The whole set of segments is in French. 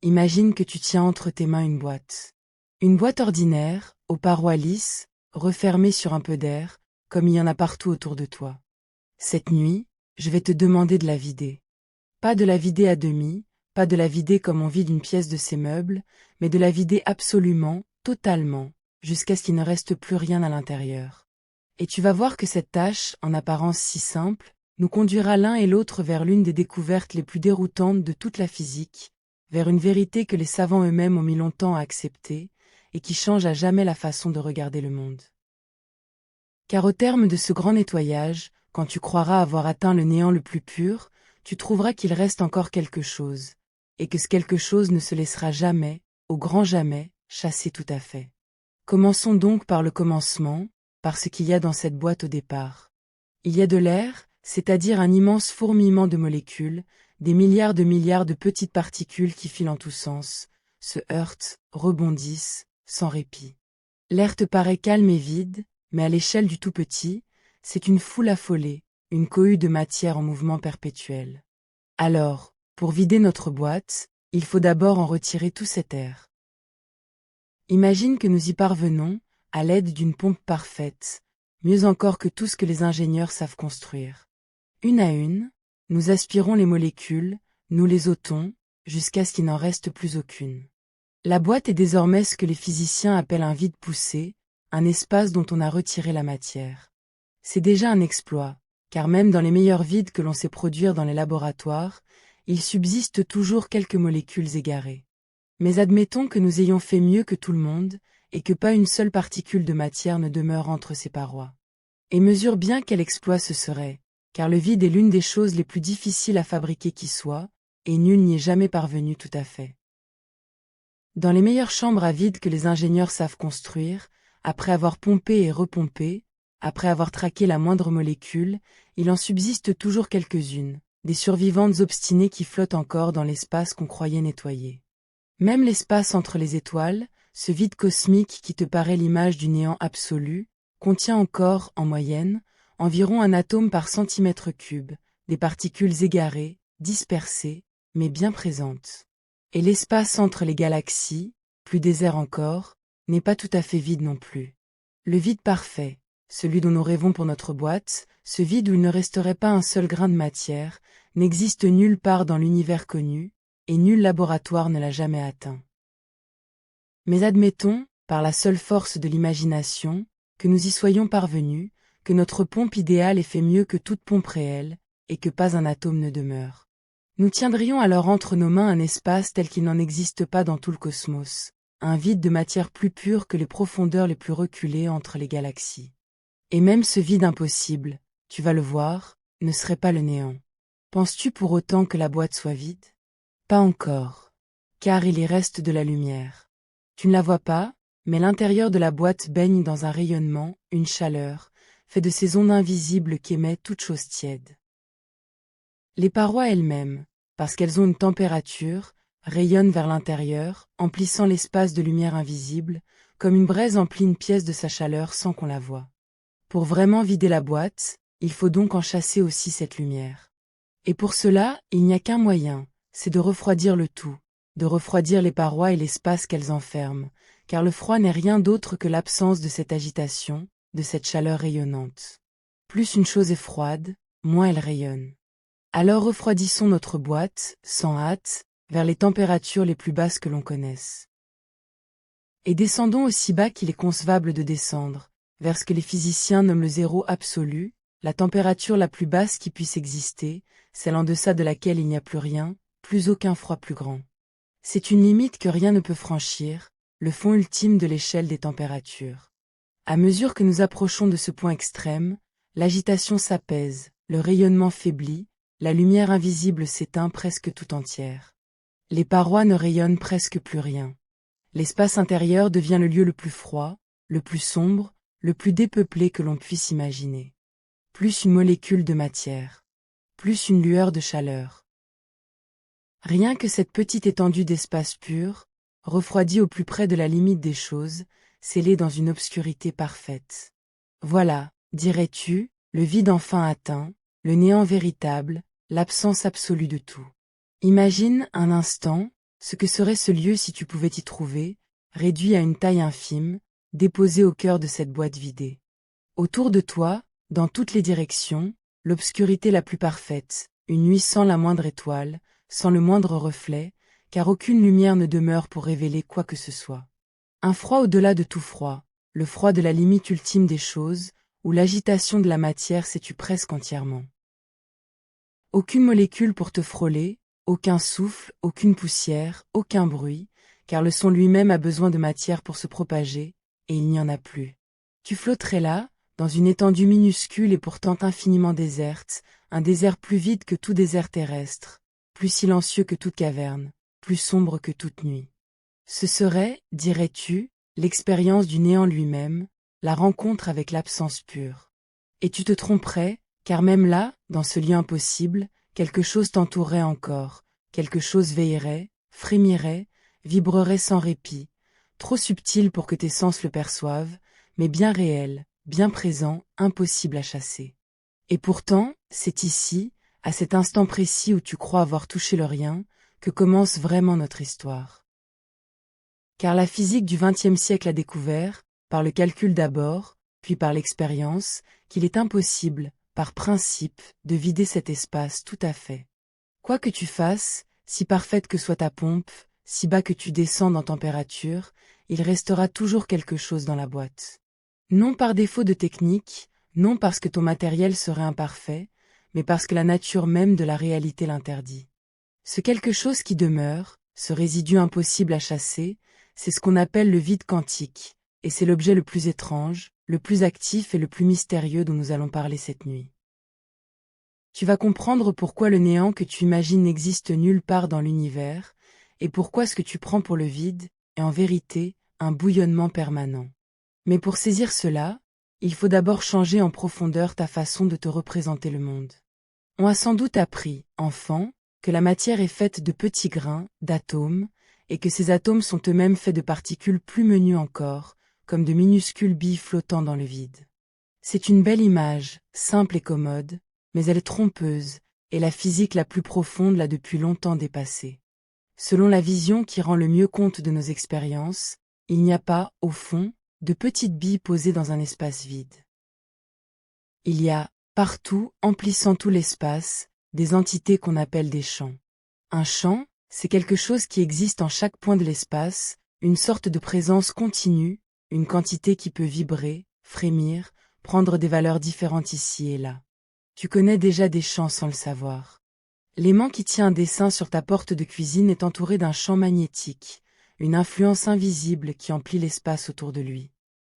Imagine que tu tiens entre tes mains une boîte. Une boîte ordinaire, aux parois lisses, refermée sur un peu d'air, comme il y en a partout autour de toi. Cette nuit, je vais te demander de la vider. Pas de la vider à demi, pas de la vider comme on vide une pièce de ses meubles, mais de la vider absolument, totalement, jusqu'à ce qu'il ne reste plus rien à l'intérieur. Et tu vas voir que cette tâche, en apparence si simple, nous conduira l'un et l'autre vers l'une des découvertes les plus déroutantes de toute la physique, vers une vérité que les savants eux-mêmes ont mis longtemps à accepter, et qui change à jamais la façon de regarder le monde. Car au terme de ce grand nettoyage, quand tu croiras avoir atteint le néant le plus pur, tu trouveras qu'il reste encore quelque chose, et que ce quelque chose ne se laissera jamais, au grand jamais, chasser tout à fait. Commençons donc par le commencement, par ce qu'il y a dans cette boîte au départ. Il y a de l'air, c'est-à-dire un immense fourmillement de molécules, des milliards de petites particules qui filent en tous sens, se heurtent, rebondissent, sans répit. L'air te paraît calme et vide, mais à l'échelle du tout petit, c'est une foule affolée, une cohue de matière en mouvement perpétuel. Alors, pour vider notre boîte, il faut d'abord en retirer tout cet air. Imagine que nous y parvenons, à l'aide d'une pompe parfaite, mieux encore que tout ce que les ingénieurs savent construire. Une à une, nous aspirons les molécules, nous les ôtons, jusqu'à ce qu'il n'en reste plus aucune. La boîte est désormais ce que les physiciens appellent un vide poussé, un espace dont on a retiré la matière. C'est déjà un exploit, car même dans les meilleurs vides que l'on sait produire dans les laboratoires, il subsiste toujours quelques molécules égarées. Mais admettons que nous ayons fait mieux que tout le monde, et que pas une seule particule de matière ne demeure entre ces parois. Et mesure bien quel exploit ce serait, car le vide est l'une des choses les plus difficiles à fabriquer qui soit, et nul n'y est jamais parvenu tout à fait. Dans les meilleures chambres à vide que les ingénieurs savent construire, après avoir pompé et repompé, après avoir traqué la moindre molécule, il en subsiste toujours quelques-unes, des survivantes obstinées qui flottent encore dans l'espace qu'on croyait nettoyé. Même l'espace entre les étoiles, ce vide cosmique qui te paraît l'image du néant absolu, contient encore, en moyenne, environ un atome par centimètre cube, des particules égarées, dispersées, mais bien présentes. Et l'espace entre les galaxies, plus désert encore, n'est pas tout à fait vide non plus. Le vide parfait, celui dont nous rêvons pour notre boîte, ce vide où il ne resterait pas un seul grain de matière, n'existe nulle part dans l'univers connu, et nul laboratoire ne l'a jamais atteint. Mais admettons, par la seule force de l'imagination, que nous y soyons parvenus, que notre pompe idéale ait fait mieux que toute pompe réelle, et que pas un atome ne demeure. Nous tiendrions alors entre nos mains un espace tel qu'il n'en existe pas dans tout le cosmos, un vide de matière plus pure que les profondeurs les plus reculées entre les galaxies. Et même ce vide impossible, tu vas le voir, ne serait pas le néant. Penses-tu pour autant que la boîte soit vide? Pas encore. Car il y reste de la lumière. Tu ne la vois pas, mais l'intérieur de la boîte baigne dans un rayonnement, une chaleur, fait de ces ondes invisibles qu'émet toute chose tiède. Les parois elles-mêmes, parce qu'elles ont une température, rayonnent vers l'intérieur, emplissant l'espace de lumière invisible, comme une braise emplit une pièce de sa chaleur sans qu'on la voie. Pour vraiment vider la boîte, il faut donc en chasser aussi cette lumière. Et pour cela, il n'y a qu'un moyen, c'est de refroidir le tout, de refroidir les parois et l'espace qu'elles enferment, car le froid n'est rien d'autre que l'absence de cette agitation, de cette chaleur rayonnante. Plus une chose est froide, moins elle rayonne. Alors refroidissons notre boîte, sans hâte, vers les températures les plus basses que l'on connaisse. Et descendons aussi bas qu'il est concevable de descendre, vers ce que les physiciens nomment le zéro absolu, la température la plus basse qui puisse exister, celle en deçà de laquelle il n'y a plus rien, plus aucun froid plus grand. C'est une limite que rien ne peut franchir, le fond ultime de l'échelle des températures. À mesure que nous approchons de ce point extrême, l'agitation s'apaise, le rayonnement faiblit, la lumière invisible s'éteint presque tout entière. Les parois ne rayonnent presque plus rien. L'espace intérieur devient le lieu le plus froid, le plus sombre, le plus dépeuplé que l'on puisse imaginer. Plus une molécule de matière. Plus une lueur de chaleur. Rien que cette petite étendue d'espace pur, refroidie au plus près de la limite des choses, scellée dans une obscurité parfaite. Voilà, dirais-tu, le vide enfin atteint, le néant véritable, l'absence absolue de tout. Imagine, un instant, Ce que serait ce lieu si tu pouvais t'y trouver, réduit à une taille infime, déposé au cœur de cette boîte vidée. Autour de toi, dans toutes les directions, l'obscurité la plus parfaite, une nuit sans la moindre étoile, sans le moindre reflet, car aucune lumière ne demeure pour révéler quoi que ce soit. Un froid au-delà de tout froid, le froid de la limite ultime des choses, où l'agitation de la matière s'étue presque entièrement. Aucune molécule pour te frôler, aucun souffle, aucune poussière, aucun bruit, car le son lui-même a besoin de matière pour se propager, et il n'y en a plus. Tu flotterais là, dans une étendue minuscule et pourtant infiniment déserte, un désert plus vide que tout désert terrestre, plus silencieux que toute caverne, plus sombre que toute nuit. Ce serait, dirais-tu, l'expérience du néant lui-même, la rencontre avec l'absence pure. Et tu te tromperais, car même là, dans ce lieu impossible, quelque chose t'entourerait encore, quelque chose veillerait, frémirait, vibrerait sans répit, trop subtil pour que tes sens le perçoivent, mais bien réel, bien présent, impossible à chasser. Et pourtant, c'est ici, à cet instant précis où tu crois avoir touché le rien, que commence vraiment notre histoire. Car la physique du XXe siècle a découvert, par le calcul d'abord, puis par l'expérience, qu'il est impossible, par principe, de vider cet espace tout à fait. Quoi que tu fasses, si parfaite que soit ta pompe, si bas que tu descends en température, il restera toujours quelque chose dans la boîte. Non par défaut de technique, non parce que ton matériel serait imparfait, mais parce que la nature même de la réalité l'interdit. Ce quelque chose qui demeure, ce résidu impossible à chasser, c'est ce qu'on appelle le vide quantique, et c'est l'objet le plus étrange, le plus actif et le plus mystérieux dont nous allons parler cette nuit. Tu vas comprendre pourquoi le néant que tu imagines n'existe nulle part dans l'univers, et pourquoi ce que tu prends pour le vide est en vérité un bouillonnement permanent. Mais pour saisir cela, il faut d'abord changer en profondeur ta façon de te représenter le monde. On a sans doute appris, enfant, que la matière est faite de petits grains, d'atomes, et que ces atomes sont eux-mêmes faits de particules plus menues encore, comme de minuscules billes flottant dans le vide. C'est une belle image, simple et commode, mais elle est trompeuse, et la physique la plus profonde l'a depuis longtemps dépassée. Selon la vision qui rend le mieux compte de nos expériences, il n'y a pas, au fond, de petites billes posées dans un espace vide. Il y a, partout, emplissant tout l'espace, des entités qu'on appelle des champs. Un champ, c'est quelque chose qui existe en chaque point de l'espace, une sorte de présence continue, une quantité qui peut vibrer, frémir, prendre des valeurs différentes ici et là. Tu connais déjà des champs sans le savoir. L'aimant qui tient un dessin sur ta porte de cuisine est entouré d'un champ magnétique, une influence invisible qui emplit l'espace autour de lui.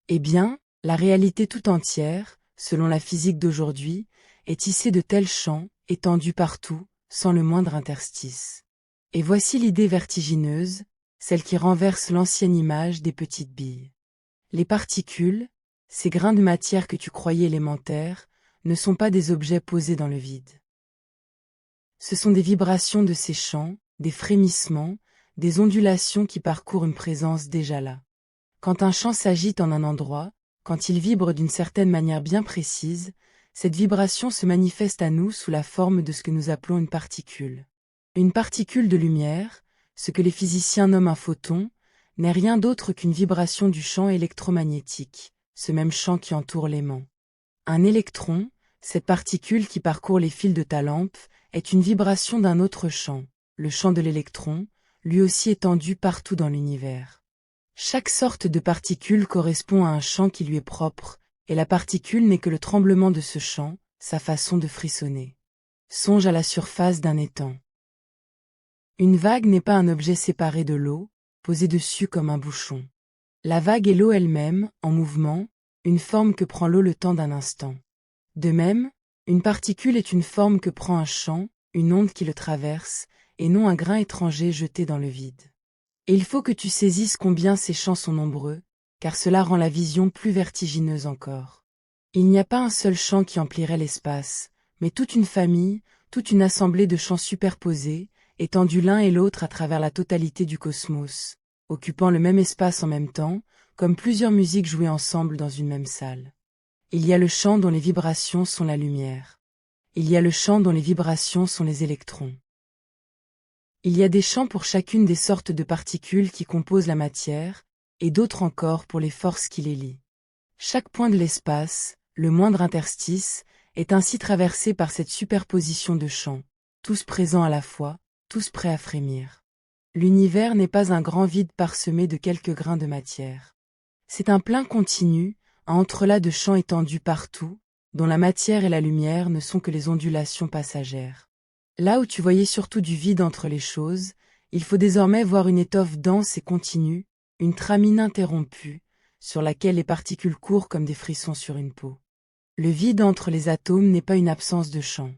Eh bien, la réalité tout entière, selon la physique d'aujourd'hui, est tissée de tels champs, étendus partout, sans le moindre interstice. Et voici l'idée vertigineuse, celle qui renverse l'ancienne image des petites billes. Les particules, ces grains de matière que tu croyais élémentaires, ne sont pas des objets posés dans le vide. Ce sont des vibrations de ces champs, des frémissements, des ondulations qui parcourent une présence déjà là. Quand un champ s'agite en un endroit, quand il vibre d'une certaine manière bien précise, cette vibration se manifeste à nous sous la forme de ce que nous appelons une particule. Une particule de lumière, ce que les physiciens nomment un photon, n'est rien d'autre qu'une vibration du champ électromagnétique, ce même champ qui entoure l'aimant. Un électron, cette particule qui parcourt les fils de ta lampe, est une vibration d'un autre champ, le champ de l'électron, lui aussi étendu partout dans l'univers. Chaque sorte de particule correspond à un champ qui lui est propre, et la particule n'est que le tremblement de ce champ, sa façon de frissonner. Songe à la surface d'un étang. Une vague n'est pas un objet séparé de l'eau, posé dessus comme un bouchon. La vague est l'eau elle-même, en mouvement, une forme que prend l'eau le temps d'un instant. De même, une particule est une forme que prend un champ, une onde qui le traverse, et non un grain étranger jeté dans le vide. Et il faut que tu saisisses combien ces champs sont nombreux, car cela rend la vision plus vertigineuse encore. Il n'y a pas un seul champ qui emplirait l'espace, mais toute une famille, toute une assemblée de champs superposés, étendus l'un et l'autre à travers la totalité du cosmos, occupant le même espace en même temps, comme plusieurs musiques jouées ensemble dans une même salle. Il y a le champ dont les vibrations sont la lumière. Il y a le champ dont les vibrations sont les électrons. Il y a des champs pour chacune des sortes de particules qui composent la matière, et d'autres encore pour les forces qui les lient. Chaque point de l'espace, le moindre interstice, est ainsi traversé par cette superposition de champs, tous présents à la fois, tous prêts à frémir. L'univers n'est pas un grand vide parsemé de quelques grains de matière. C'est un plein continu, un entrelac de champs étendus partout, dont la matière et la lumière ne sont que les ondulations passagères. Là où tu voyais surtout du vide entre les choses, il faut désormais voir une étoffe dense et continue, une trame ininterrompue, sur laquelle les particules courent comme des frissons sur une peau. Le vide entre les atomes n'est pas une absence de champ.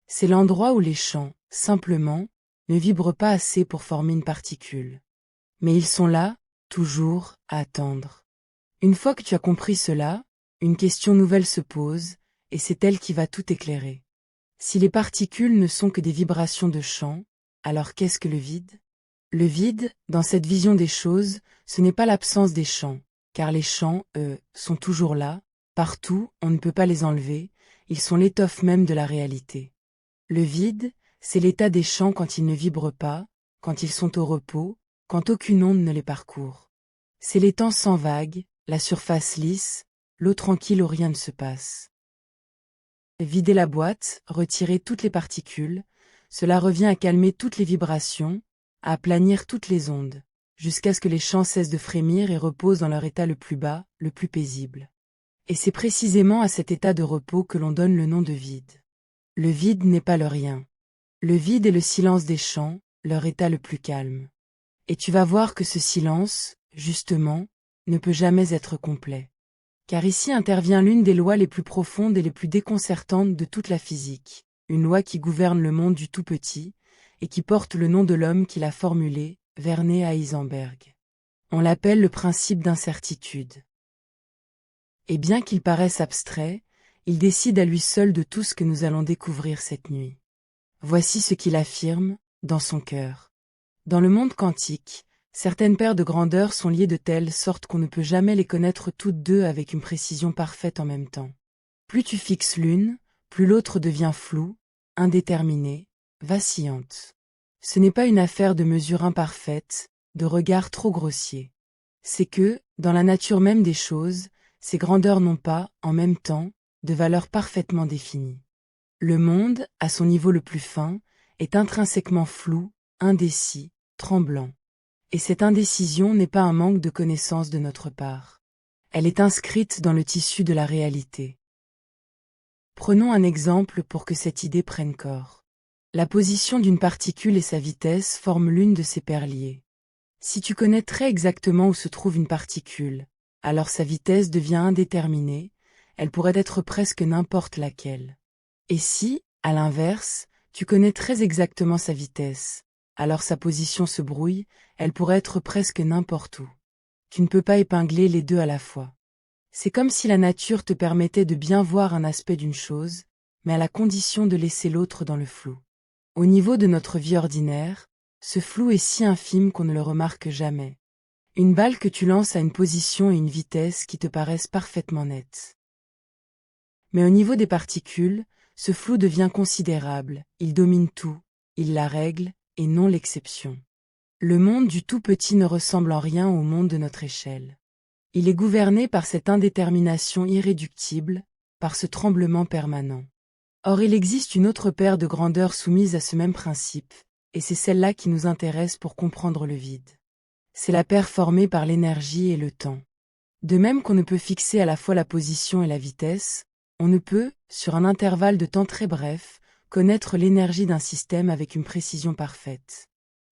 C'est l'endroit où les champs, simplement, ne vibrent pas assez pour former une particule. Mais ils sont là, toujours, à attendre. Une fois que tu as compris cela, une question nouvelle se pose, et c'est elle qui va tout éclairer. Si les particules ne sont que des vibrations de champs, alors qu'est-ce que le vide? Le vide, dans cette vision des choses, ce n'est pas l'absence des champs, car les champs, eux, sont toujours là, partout, on ne peut pas les enlever, ils sont l'étoffe même de la réalité. Le vide, c'est l'état des champs quand ils ne vibrent pas, quand ils sont au repos, quand aucune onde ne les parcourt. C'est les temps sans vagues, la surface lisse, l'eau tranquille où rien ne se passe. Vider la boîte, retirer toutes les particules, cela revient à calmer toutes les vibrations, à aplanir toutes les ondes, jusqu'à ce que les champs cessent de frémir et reposent dans leur état le plus bas, le plus paisible. Et c'est précisément à cet état de repos que l'on donne le nom de vide. Le vide n'est pas le rien. Le vide est le silence des champs, leur état le plus calme. Et tu vas voir que ce silence, justement, ne peut jamais être complet. Car ici intervient l'une des lois les plus profondes et les plus déconcertantes de toute la physique, une loi qui gouverne le monde du tout petit, et qui porte le nom de l'homme qui l'a formulée, Werner Heisenberg. On l'appelle le principe d'incertitude. Et bien qu'il paraisse abstrait, il décide à lui seul de tout ce que nous allons découvrir cette nuit. Voici ce qu'il affirme, dans son cœur. Dans le monde quantique, certaines paires de grandeurs sont liées de telle sorte qu'on ne peut jamais les connaître toutes deux avec une précision parfaite en même temps. Plus tu fixes l'une, plus l'autre devient floue, indéterminée, vacillante. Ce n'est pas une affaire de mesure imparfaite, de regard trop grossier. C'est que, dans la nature même des choses, ces grandeurs n'ont pas, en même temps, de valeur parfaitement définie. Le monde, à son niveau le plus fin, est intrinsèquement flou, indécis, tremblant. Et cette indécision n'est pas un manque de connaissance de notre part. Elle est inscrite dans le tissu de la réalité. Prenons un exemple pour que cette idée prenne corps. La position d'une particule et sa vitesse forment l'une de ces paires liées. Si tu connais très exactement où se trouve une particule, alors sa vitesse devient indéterminée, elle pourrait être presque n'importe laquelle. Et si, à l'inverse, tu connais très exactement sa vitesse, alors sa position se brouille, elle pourrait être presque n'importe où. Tu ne peux pas épingler les deux à la fois. C'est comme si la nature te permettait de bien voir un aspect d'une chose, mais à la condition de laisser l'autre dans le flou. Au niveau de notre vie ordinaire, ce flou est si infime qu'on ne le remarque jamais. Une balle que tu lances à une position et une vitesse qui te paraissent parfaitement nettes. Mais au niveau des particules, ce flou devient considérable, il domine tout, il la règle, et non l'exception. Le monde du tout petit ne ressemble en rien au monde de notre échelle. Il est gouverné par cette indétermination irréductible, par ce tremblement permanent. Or il existe une autre paire de grandeurs soumises à ce même principe, et c'est celle-là qui nous intéresse pour comprendre le vide. C'est la paire formée par l'énergie et le temps. De même qu'on ne peut fixer à la fois la position et la vitesse, on ne peut, sur un intervalle de temps très bref, connaître l'énergie d'un système avec une précision parfaite.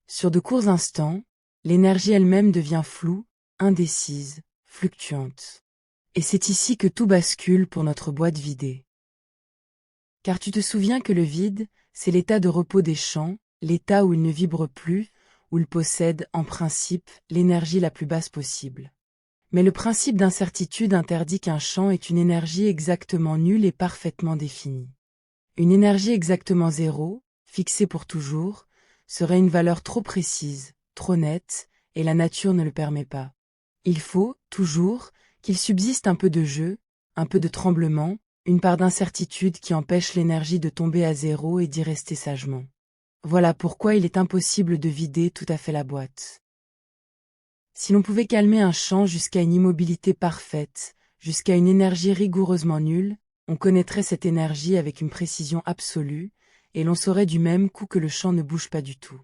Sur de courts instants, l'énergie elle-même devient floue, indécise, fluctuante. Et c'est ici que tout bascule pour notre boîte vidée. Car tu te souviens que le vide, c'est l'état de repos des champs, l'état où ils ne vibrent plus, où ils possèdent, en principe, l'énergie la plus basse possible. Mais le principe d'incertitude interdit qu'un champ ait une énergie exactement nulle et parfaitement définie. Une énergie exactement zéro, fixée pour toujours, serait une valeur trop précise, trop nette, et la nature ne le permet pas. Il faut, toujours, qu'il subsiste un peu de jeu, un peu de tremblement, une part d'incertitude qui empêche l'énergie de tomber à zéro et d'y rester sagement. Voilà pourquoi il est impossible de vider tout à fait la boîte. Si l'on pouvait calmer un champ jusqu'à une immobilité parfaite, jusqu'à une énergie rigoureusement nulle, on connaîtrait cette énergie avec une précision absolue, et l'on saurait du même coup que le champ ne bouge pas du tout.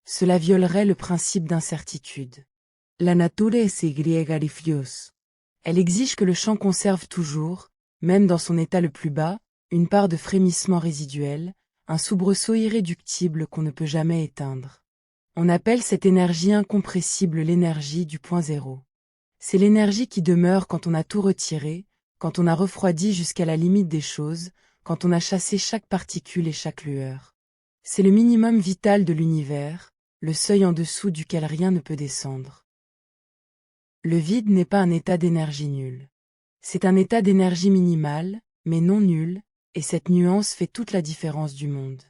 Cela violerait le principe d'incertitude. La nature es griega rifios. Elle exige que le champ conserve toujours, même dans son état le plus bas, une part de frémissement résiduel, un soubresaut irréductible qu'on ne peut jamais éteindre. On appelle cette énergie incompressible l'énergie du point zéro. C'est l'énergie qui demeure quand on a tout retiré, quand on a refroidi jusqu'à la limite des choses, quand on a chassé chaque particule et chaque lueur. C'est le minimum vital de l'univers, le seuil en dessous duquel rien ne peut descendre. Le vide n'est pas un état d'énergie nulle. C'est un état d'énergie minimale, mais non nul, et cette nuance fait toute la différence du monde.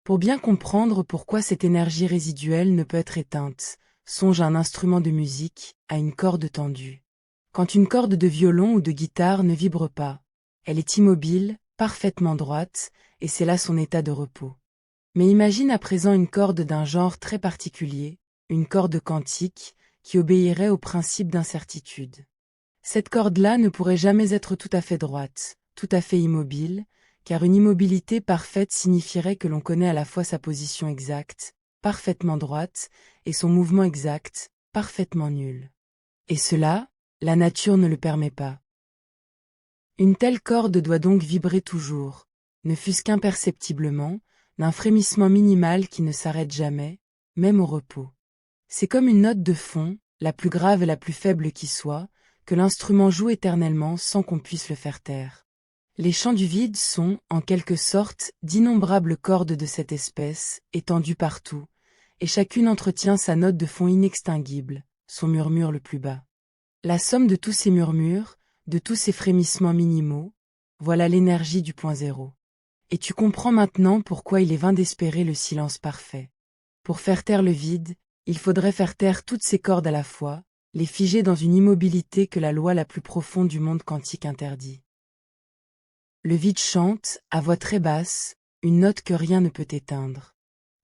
Pour bien comprendre pourquoi cette énergie résiduelle ne peut être éteinte, songe à un instrument de musique, à une corde tendue. Quand une corde de violon ou de guitare ne vibre pas, elle est immobile, parfaitement droite, et c'est là son état de repos. Mais imagine à présent une corde d'un genre très particulier, une corde quantique, qui obéirait au principe d'incertitude. Cette corde-là ne pourrait jamais être tout à fait droite, tout à fait immobile, car une immobilité parfaite signifierait que l'on connaît à la fois sa position exacte, parfaitement droite, et son mouvement exact, parfaitement nul. Et cela, la nature ne le permet pas. Une telle corde doit donc vibrer toujours, ne fût-ce qu'imperceptiblement, d'un frémissement minimal qui ne s'arrête jamais, même au repos. C'est comme une note de fond, la plus grave et la plus faible qui soit, que l'instrument joue éternellement sans qu'on puisse le faire taire. Les champs du vide sont, en quelque sorte, d'innombrables cordes de cette espèce, étendues partout, et chacune entretient sa note de fond inextinguible, son murmure le plus bas. La somme de tous ces murmures, de tous ces frémissements minimaux, voilà l'énergie du point zéro. Et tu comprends maintenant pourquoi il est vain d'espérer le silence parfait. Pour faire taire le vide, il faudrait faire taire toutes ces cordes à la fois, les figer dans une immobilité que la loi la plus profonde du monde quantique interdit. Le vide chante, à voix très basse, une note que rien ne peut éteindre.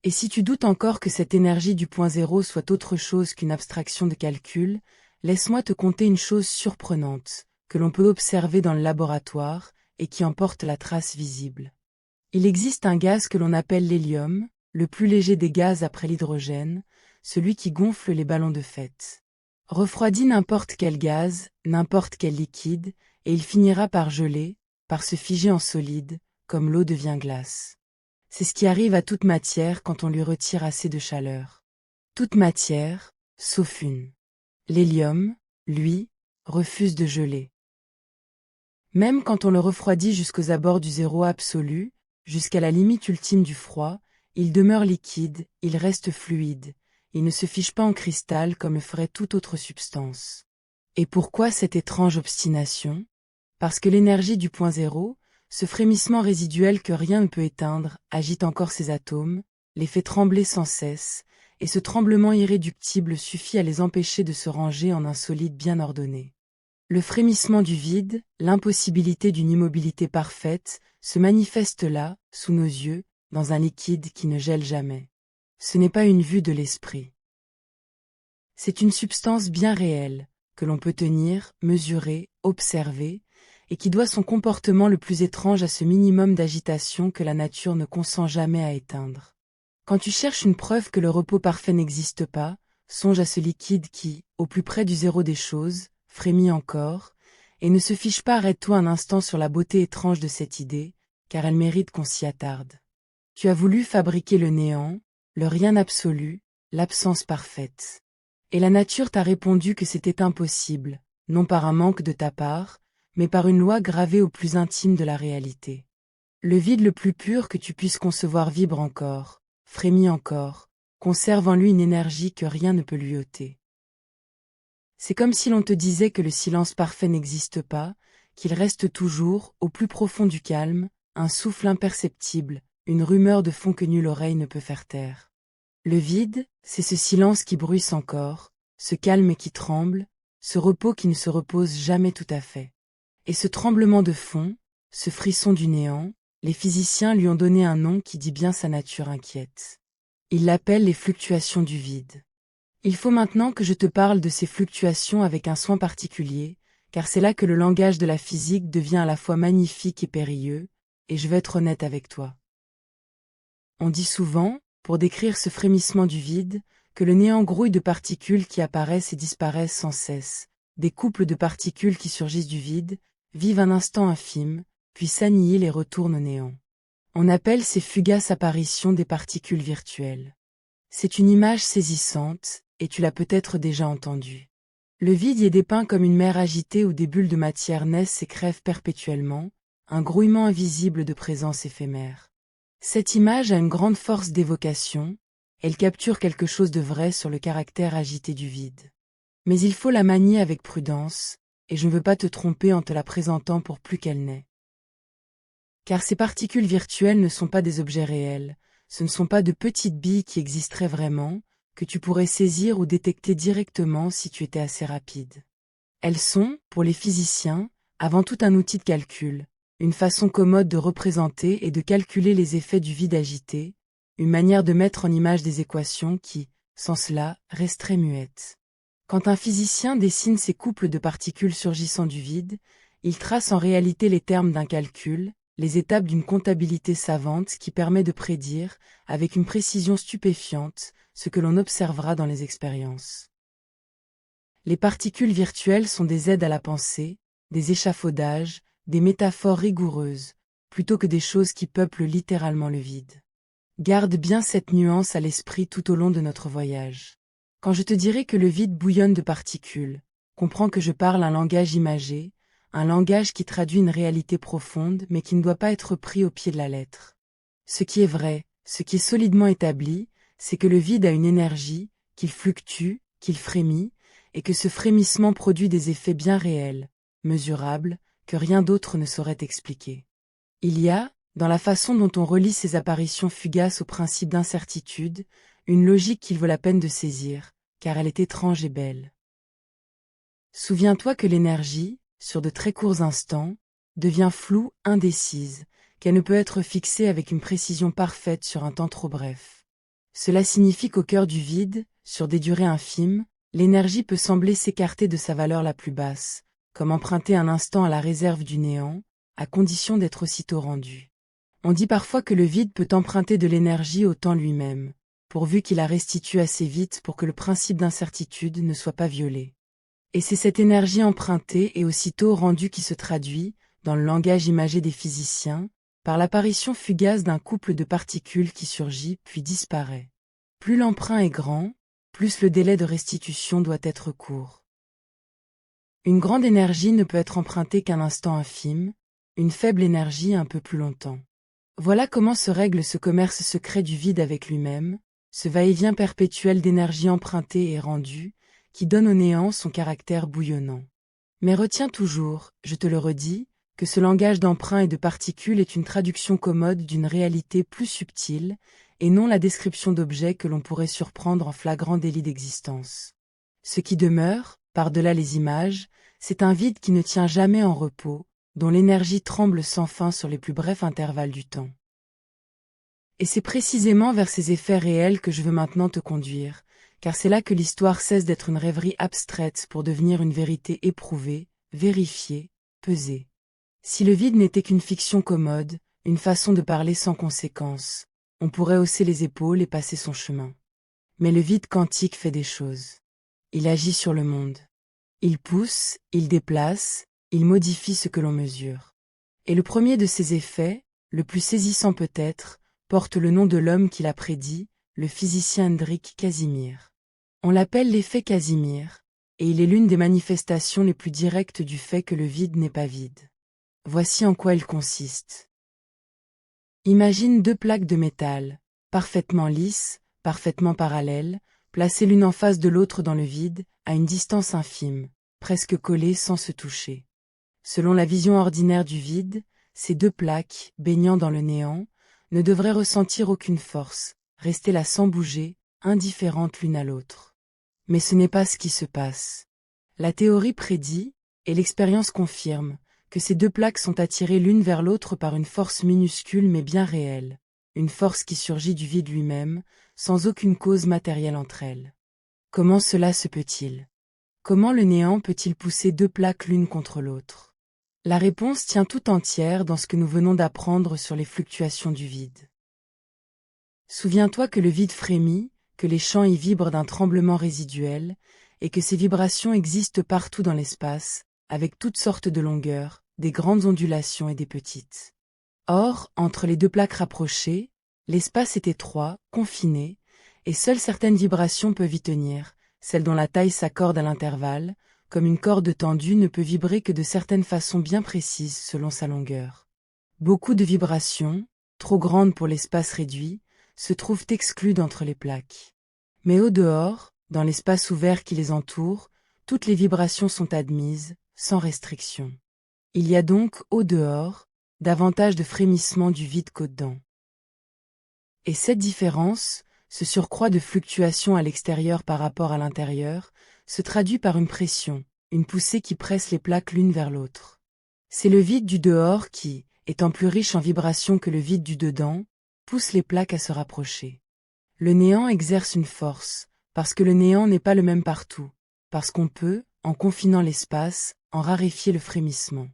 Et si tu doutes encore que cette énergie du point zéro soit autre chose qu'une abstraction de calcul, laisse-moi te conter une chose surprenante, que l'on peut observer dans le laboratoire, et qui en porte la trace visible. Il existe un gaz que l'on appelle l'hélium, le plus léger des gaz après l'hydrogène, celui qui gonfle les ballons de fête. Refroidis n'importe quel gaz, n'importe quel liquide, et il finira par geler, par se figer en solide, comme l'eau devient glace. C'est ce qui arrive à toute matière quand on lui retire assez de chaleur. Toute matière, sauf une. L'hélium, lui, refuse de geler. Même quand on le refroidit jusqu'aux abords du zéro absolu, jusqu'à la limite ultime du froid, il demeure liquide, il reste fluide, il ne se fige pas en cristal comme le ferait toute autre substance. Et pourquoi cette étrange obstination? Parce que l'énergie du point zéro, ce frémissement résiduel que rien ne peut éteindre, agite encore ses atomes, les fait trembler sans cesse, et ce tremblement irréductible suffit à les empêcher de se ranger en un solide bien ordonné. Le frémissement du vide, l'impossibilité d'une immobilité parfaite, se manifeste là, sous nos yeux, dans un liquide qui ne gèle jamais. Ce n'est pas une vue de l'esprit. C'est une substance bien réelle, que l'on peut tenir, mesurer, observer, et qui doit son comportement le plus étrange à ce minimum d'agitation que la nature ne consent jamais à éteindre. Quand tu cherches une preuve que le repos parfait n'existe pas, songe à ce liquide qui, au plus près du zéro des choses, frémit encore, et ne se fiche pas, arrête-toi un instant sur la beauté étrange de cette idée, car elle mérite qu'on s'y attarde. Tu as voulu fabriquer le néant, le rien absolu, l'absence parfaite. Et la nature t'a répondu que c'était impossible, non par un manque de ta part, mais par une loi gravée au plus intime de la réalité. Le vide le plus pur que tu puisses concevoir vibre encore, frémit encore, conserve en lui une énergie que rien ne peut lui ôter. C'est comme si l'on te disait que le silence parfait n'existe pas, qu'il reste toujours, au plus profond du calme, un souffle imperceptible, une rumeur de fond que nulle oreille ne peut faire taire. Le vide, c'est ce silence qui bruisse encore, ce calme qui tremble, ce repos qui ne se repose jamais tout à fait. Et ce tremblement de fond, ce frisson du néant, les physiciens lui ont donné un nom qui dit bien sa nature inquiète. Il l'appelle les fluctuations du vide. Il faut maintenant que je te parle de ces fluctuations avec un soin particulier, car c'est là que le langage de la physique devient à la fois magnifique et périlleux, et je vais être honnête avec toi. On dit souvent, pour décrire ce frémissement du vide, que le néant grouille de particules qui apparaissent et disparaissent sans cesse, des couples de particules qui surgissent du vide, vivent un instant infime, puis s'annihilent et retournent au néant. On appelle ces fugaces apparitions des particules virtuelles. C'est une image saisissante, et tu l'as peut-être déjà entendue. Le vide y est dépeint comme une mer agitée où des bulles de matière naissent et crèvent perpétuellement, un grouillement invisible de présence éphémère. Cette image a une grande force d'évocation, elle capture quelque chose de vrai sur le caractère agité du vide. Mais il faut la manier avec prudence, et je ne veux pas te tromper en te la présentant pour plus qu'elle n'est. Car ces particules virtuelles ne sont pas des objets réels, ce ne sont pas de petites billes qui existeraient vraiment, que tu pourrais saisir ou détecter directement si tu étais assez rapide. Elles sont, pour les physiciens, avant tout un outil de calcul, une façon commode de représenter et de calculer les effets du vide agité, une manière de mettre en image des équations qui, sans cela, resteraient muettes. Quand un physicien dessine ces couples de particules surgissant du vide, il trace en réalité les termes d'un calcul, les étapes d'une comptabilité savante qui permet de prédire, avec une précision stupéfiante, ce que l'on observera dans les expériences. Les particules virtuelles sont des aides à la pensée, des échafaudages, des métaphores rigoureuses, plutôt que des choses qui peuplent littéralement le vide. Garde bien cette nuance à l'esprit tout au long de notre voyage. Quand je te dirai que le vide bouillonne de particules, comprends que je parle un langage imagé, un langage qui traduit une réalité profonde mais qui ne doit pas être pris au pied de la lettre. Ce qui est vrai, ce qui est solidement établi, c'est que le vide a une énergie, qu'il fluctue, qu'il frémit, et que ce frémissement produit des effets bien réels, mesurables, que rien d'autre ne saurait expliquer. Il y a, dans la façon dont on relie ces apparitions fugaces au principe d'incertitude, une logique qu'il vaut la peine de saisir, car elle est étrange et belle. Souviens-toi que l'énergie, sur de très courts instants, devient floue, indécise, qu'elle ne peut être fixée avec une précision parfaite sur un temps trop bref. Cela signifie qu'au cœur du vide, sur des durées infimes, l'énergie peut sembler s'écarter de sa valeur la plus basse, comme emprunter un instant à la réserve du néant, à condition d'être aussitôt rendu. On dit parfois que le vide peut emprunter de l'énergie au temps lui-même, pourvu qu'il la restitue assez vite pour que le principe d'incertitude ne soit pas violé. Et c'est cette énergie empruntée et aussitôt rendue qui se traduit, dans le langage imagé des physiciens, par l'apparition fugace d'un couple de particules qui surgit puis disparaît. Plus l'emprunt est grand, plus le délai de restitution doit être court. Une grande énergie ne peut être empruntée qu'un instant infime, une faible énergie un peu plus longtemps. Voilà comment se règle ce commerce secret du vide avec lui-même, ce va-et-vient perpétuel d'énergie empruntée et rendue, qui donne au néant son caractère bouillonnant. Mais retiens toujours, je te le redis, que ce langage d'emprunt et de particules est une traduction commode d'une réalité plus subtile, et non la description d'objets que l'on pourrait surprendre en flagrant délit d'existence. Ce qui demeure, par-delà les images, c'est un vide qui ne tient jamais en repos, dont l'énergie tremble sans fin sur les plus brefs intervalles du temps. Et c'est précisément vers ces effets réels que je veux maintenant te conduire, car c'est là que l'histoire cesse d'être une rêverie abstraite pour devenir une vérité éprouvée, vérifiée, pesée. Si le vide n'était qu'une fiction commode, une façon de parler sans conséquence, on pourrait hausser les épaules et passer son chemin. Mais le vide quantique fait des choses. Il agit sur le monde. Il pousse, il déplace, il modifie ce que l'on mesure. Et le premier de ces effets, le plus saisissant peut-être, porte le nom de l'homme qui l'a prédit, le physicien Hendrik Casimir. On l'appelle l'effet Casimir, et il est l'une des manifestations les plus directes du fait que le vide n'est pas vide. Voici en quoi il consiste. Imagine deux plaques de métal, parfaitement lisses, parfaitement parallèles, placées l'une en face de l'autre dans le vide, à une distance infime, presque collées sans se toucher. Selon la vision ordinaire du vide, ces deux plaques, baignant dans le néant, ne devraient ressentir aucune force, rester là sans bouger, indifférentes l'une à l'autre. Mais ce n'est pas ce qui se passe. La théorie prédit, et l'expérience confirme, que ces deux plaques sont attirées l'une vers l'autre par une force minuscule mais bien réelle, une force qui surgit du vide lui-même, sans aucune cause matérielle entre elles. Comment cela se peut-il? Comment le néant peut-il pousser deux plaques l'une contre l'autre? La réponse tient tout entière dans ce que nous venons d'apprendre sur les fluctuations du vide. Souviens-toi que le vide frémit, que les champs y vibrent d'un tremblement résiduel, et que ces vibrations existent partout dans l'espace, avec toutes sortes de longueurs, des grandes ondulations et des petites. Or, entre les deux plaques rapprochées, l'espace est étroit, confiné, et seules certaines vibrations peuvent y tenir, celles dont la taille s'accorde à l'intervalle, comme une corde tendue ne peut vibrer que de certaines façons bien précises selon sa longueur. Beaucoup de vibrations, trop grandes pour l'espace réduit, se trouvent exclues d'entre les plaques. Mais au dehors, dans l'espace ouvert qui les entoure, toutes les vibrations sont admises, sans restriction. Il y a donc, au dehors, davantage de frémissements du vide qu'au dedans. Et cette différence, ce surcroît de fluctuations à l'extérieur par rapport à l'intérieur, se traduit par une pression, une poussée qui presse les plaques l'une vers l'autre. C'est le vide du dehors qui, étant plus riche en vibrations que le vide du dedans, pousse les plaques à se rapprocher. Le néant exerce une force, parce que le néant n'est pas le même partout, parce qu'on peut, en confinant l'espace, en raréfier le frémissement.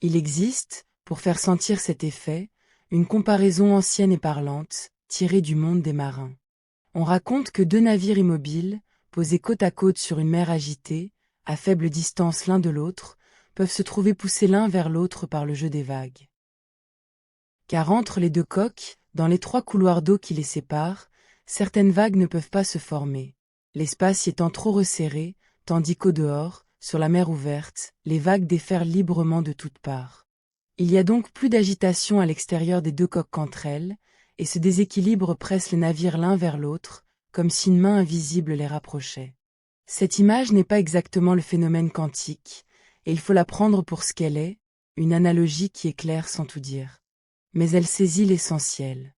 Il existe, pour faire sentir cet effet, une comparaison ancienne et parlante, tirée du monde des marins. On raconte que deux navires immobiles, posés côte à côte sur une mer agitée, à faible distance l'un de l'autre, peuvent se trouver poussés l'un vers l'autre par le jeu des vagues. Car entre les deux coques, dans l'étroit couloir d'eau qui les sépare, certaines vagues ne peuvent pas se former, l'espace y étant trop resserré, tandis qu'au dehors, sur la mer ouverte, les vagues déferlent librement de toutes parts. Il y a donc plus d'agitation à l'extérieur des deux coques qu'entre elles, et ce déséquilibre presse les navires l'un vers l'autre, comme si une main invisible les rapprochait. Cette image n'est pas exactement le phénomène quantique, et il faut la prendre pour ce qu'elle est, une analogie qui est claire sans tout dire. Mais elle saisit l'essentiel.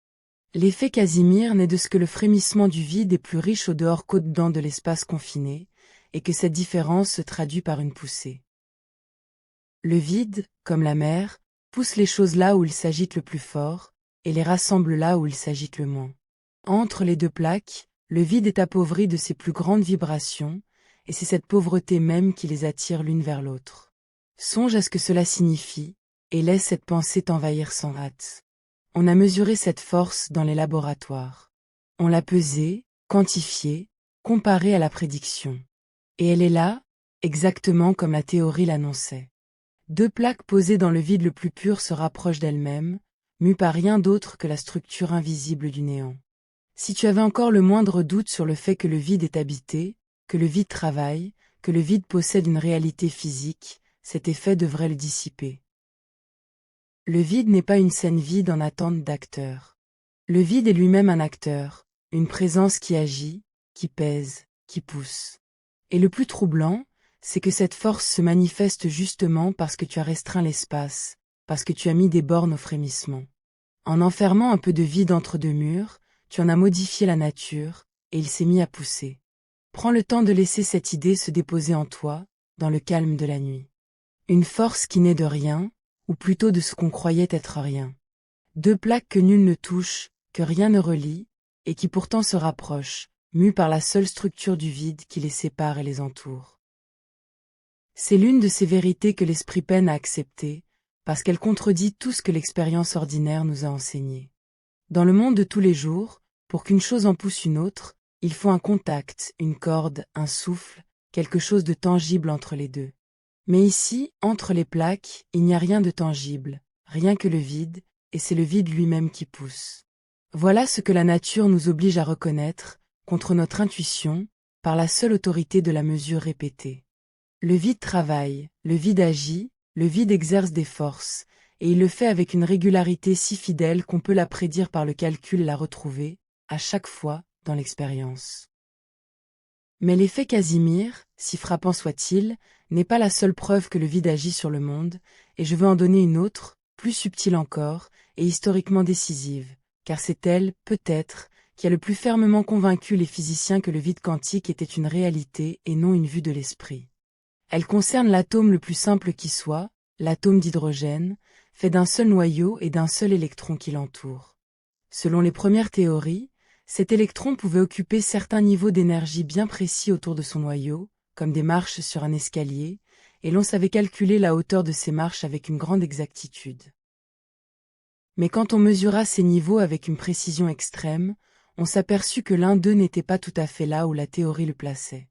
L'effet Casimir naît de ce que le frémissement du vide est plus riche au dehors qu'au dedans de l'espace confiné, et que cette différence se traduit par une poussée. Le vide, comme la mer, pousse les choses là où il s'agite le plus fort, et les rassemble là où il s'agite le moins. Entre les deux plaques, le vide est appauvri de ses plus grandes vibrations, et c'est cette pauvreté même qui les attire l'une vers l'autre. Songe à ce que cela signifie, et laisse cette pensée t'envahir sans hâte. On a mesuré cette force dans les laboratoires. On l'a pesée, quantifiée, comparée à la prédiction. Et elle est là, exactement comme la théorie l'annonçait. Deux plaques posées dans le vide le plus pur se rapprochent d'elles-mêmes, mues par rien d'autre que la structure invisible du néant. Si tu avais encore le moindre doute sur le fait que le vide est habité, que le vide travaille, que le vide possède une réalité physique, cet effet devrait le dissiper. Le vide n'est pas une scène vide en attente d'acteur. Le vide est lui-même un acteur, une présence qui agit, qui pèse, qui pousse. Et le plus troublant, c'est que cette force se manifeste justement parce que tu as restreint l'espace, parce que tu as mis des bornes au frémissement. En enfermant un peu de vide entre deux murs, tu en as modifié la nature, et il s'est mis à pousser. Prends le temps de laisser cette idée se déposer en toi, dans le calme de la nuit. Une force qui naît de rien, ou plutôt de ce qu'on croyait être rien. Deux plaques que nul ne touche, que rien ne relie, et qui pourtant se rapprochent, mues par la seule structure du vide qui les sépare et les entoure. C'est l'une de ces vérités que l'esprit peine à accepter, parce qu'elle contredit tout ce que l'expérience ordinaire nous a enseigné. Dans le monde de tous les jours, pour qu'une chose en pousse une autre, il faut un contact, une corde, un souffle, quelque chose de tangible entre les deux. Mais ici, entre les plaques, il n'y a rien de tangible, rien que le vide, et c'est le vide lui-même qui pousse. Voilà ce que la nature nous oblige à reconnaître, contre notre intuition, par la seule autorité de la mesure répétée. Le vide travaille, le vide agit, le vide exerce des forces, et il le fait avec une régularité si fidèle qu'on peut la prédire par le calcul et la retrouver, à chaque fois, dans l'expérience. Mais l'effet Casimir, si frappant soit-il, n'est pas la seule preuve que le vide agit sur le monde, et je veux en donner une autre, plus subtile encore, et historiquement décisive, car c'est elle, peut-être, qui a le plus fermement convaincu les physiciens que le vide quantique était une réalité et non une vue de l'esprit. Elle concerne l'atome le plus simple qui soit, l'atome d'hydrogène, fait d'un seul noyau et d'un seul électron qui l'entoure. Selon les premières théories, cet électron pouvait occuper certains niveaux d'énergie bien précis autour de son noyau, comme des marches sur un escalier, et l'on savait calculer la hauteur de ces marches avec une grande exactitude. Mais quand on mesura ces niveaux avec une précision extrême, on s'aperçut que l'un d'eux n'était pas tout à fait là où la théorie le plaçait.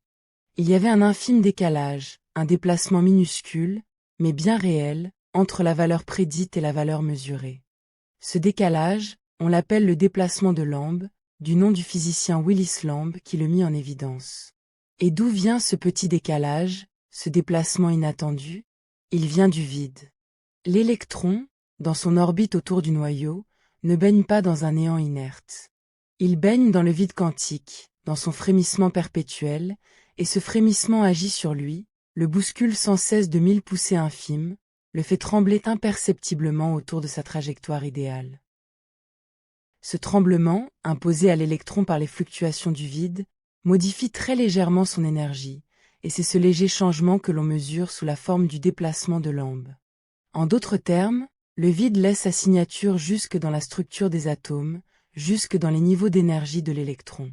Il y avait un infime décalage, un déplacement minuscule, mais bien réel, entre la valeur prédite et la valeur mesurée. Ce décalage, on l'appelle le déplacement de Lamb, du nom du physicien Willis Lamb qui le mit en évidence. Et d'où vient ce petit décalage, ce déplacement inattendu? Il vient du vide. L'électron, dans son orbite autour du noyau, ne baigne pas dans un néant inerte. Il baigne dans le vide quantique, dans son frémissement perpétuel, et ce frémissement agit sur lui, le bouscule sans cesse de 1000 poussées infimes, le fait trembler imperceptiblement autour de sa trajectoire idéale. Ce tremblement, imposé à l'électron par les fluctuations du vide, modifie très légèrement son énergie, et c'est ce léger changement que l'on mesure sous la forme du déplacement de Lamb. En d'autres termes, le vide laisse sa signature jusque dans la structure des atomes, jusque dans les niveaux d'énergie de l'électron.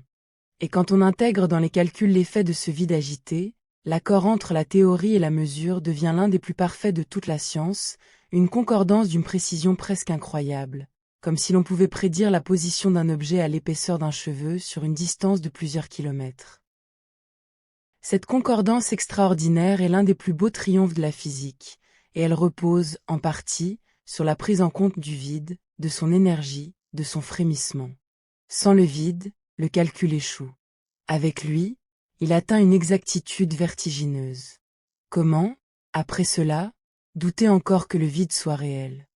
Et quand on intègre dans les calculs l'effet de ce vide agité, l'accord entre la théorie et la mesure devient l'un des plus parfaits de toute la science, une concordance d'une précision presque incroyable, comme si l'on pouvait prédire la position d'un objet à l'épaisseur d'un cheveu sur une distance de plusieurs kilomètres. Cette concordance extraordinaire est l'un des plus beaux triomphes de la physique, et elle repose, en partie, sur la prise en compte du vide, de son énergie, de son frémissement. Sans le vide, le calcul échoue. Avec lui, il atteint une exactitude vertigineuse. Comment, après cela, douter encore que le vide soit réel?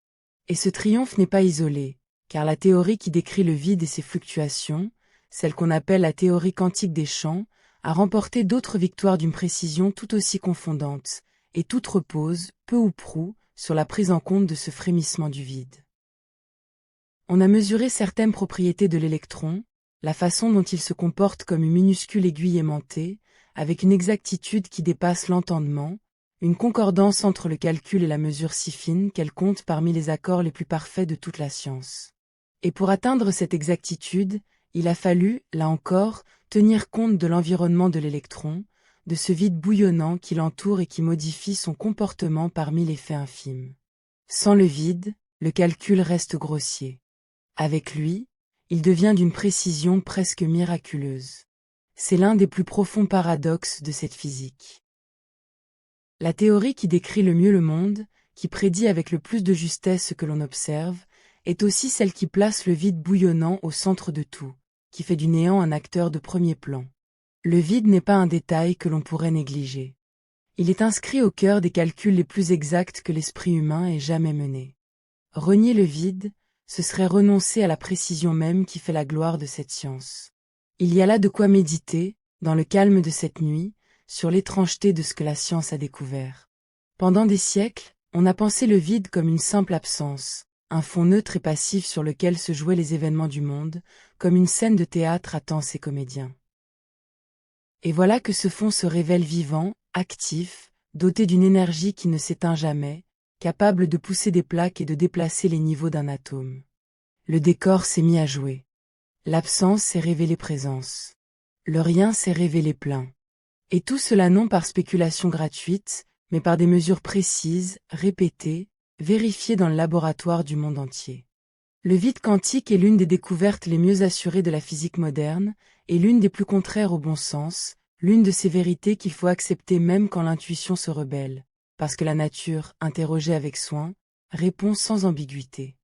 Et ce triomphe n'est pas isolé, car la théorie qui décrit le vide et ses fluctuations, celle qu'on appelle la théorie quantique des champs, a remporté d'autres victoires d'une précision tout aussi confondante, et toute repose, peu ou prou, sur la prise en compte de ce frémissement du vide. On a mesuré certaines propriétés de l'électron, la façon dont il se comporte comme une minuscule aiguille aimantée, avec une exactitude qui dépasse l'entendement, une concordance entre le calcul et la mesure si fine qu'elle compte parmi les accords les plus parfaits de toute la science. Et pour atteindre cette exactitude, il a fallu, là encore, tenir compte de l'environnement de l'électron, de ce vide bouillonnant qui l'entoure et qui modifie son comportement parmi les faits infimes. Sans le vide, le calcul reste grossier. Avec lui, il devient d'une précision presque miraculeuse. C'est l'un des plus profonds paradoxes de cette physique. La théorie qui décrit le mieux le monde, qui prédit avec le plus de justesse ce que l'on observe, est aussi celle qui place le vide bouillonnant au centre de tout, qui fait du néant un acteur de premier plan. Le vide n'est pas un détail que l'on pourrait négliger. Il est inscrit au cœur des calculs les plus exacts que l'esprit humain ait jamais menés. Renier le vide, ce serait renoncer à la précision même qui fait la gloire de cette science. Il y a là de quoi méditer, dans le calme de cette nuit, sur l'étrangeté de ce que la science a découvert. Pendant des siècles, on a pensé le vide comme une simple absence, un fond neutre et passif sur lequel se jouaient les événements du monde, comme une scène de théâtre attend ses comédiens. Et voilà que ce fond se révèle vivant, actif, doté d'une énergie qui ne s'éteint jamais, capable de pousser des plaques et de déplacer les niveaux d'un atome. Le décor s'est mis à jouer. L'absence s'est révélée présence. Le rien s'est révélé plein. Et tout cela non par spéculation gratuite, mais par des mesures précises, répétées, vérifiées dans le laboratoire du monde entier. Le vide quantique est l'une des découvertes les mieux assurées de la physique moderne, et l'une des plus contraires au bon sens, l'une de ces vérités qu'il faut accepter même quand l'intuition se rebelle, parce que la nature, interrogée avec soin, répond sans ambiguïté.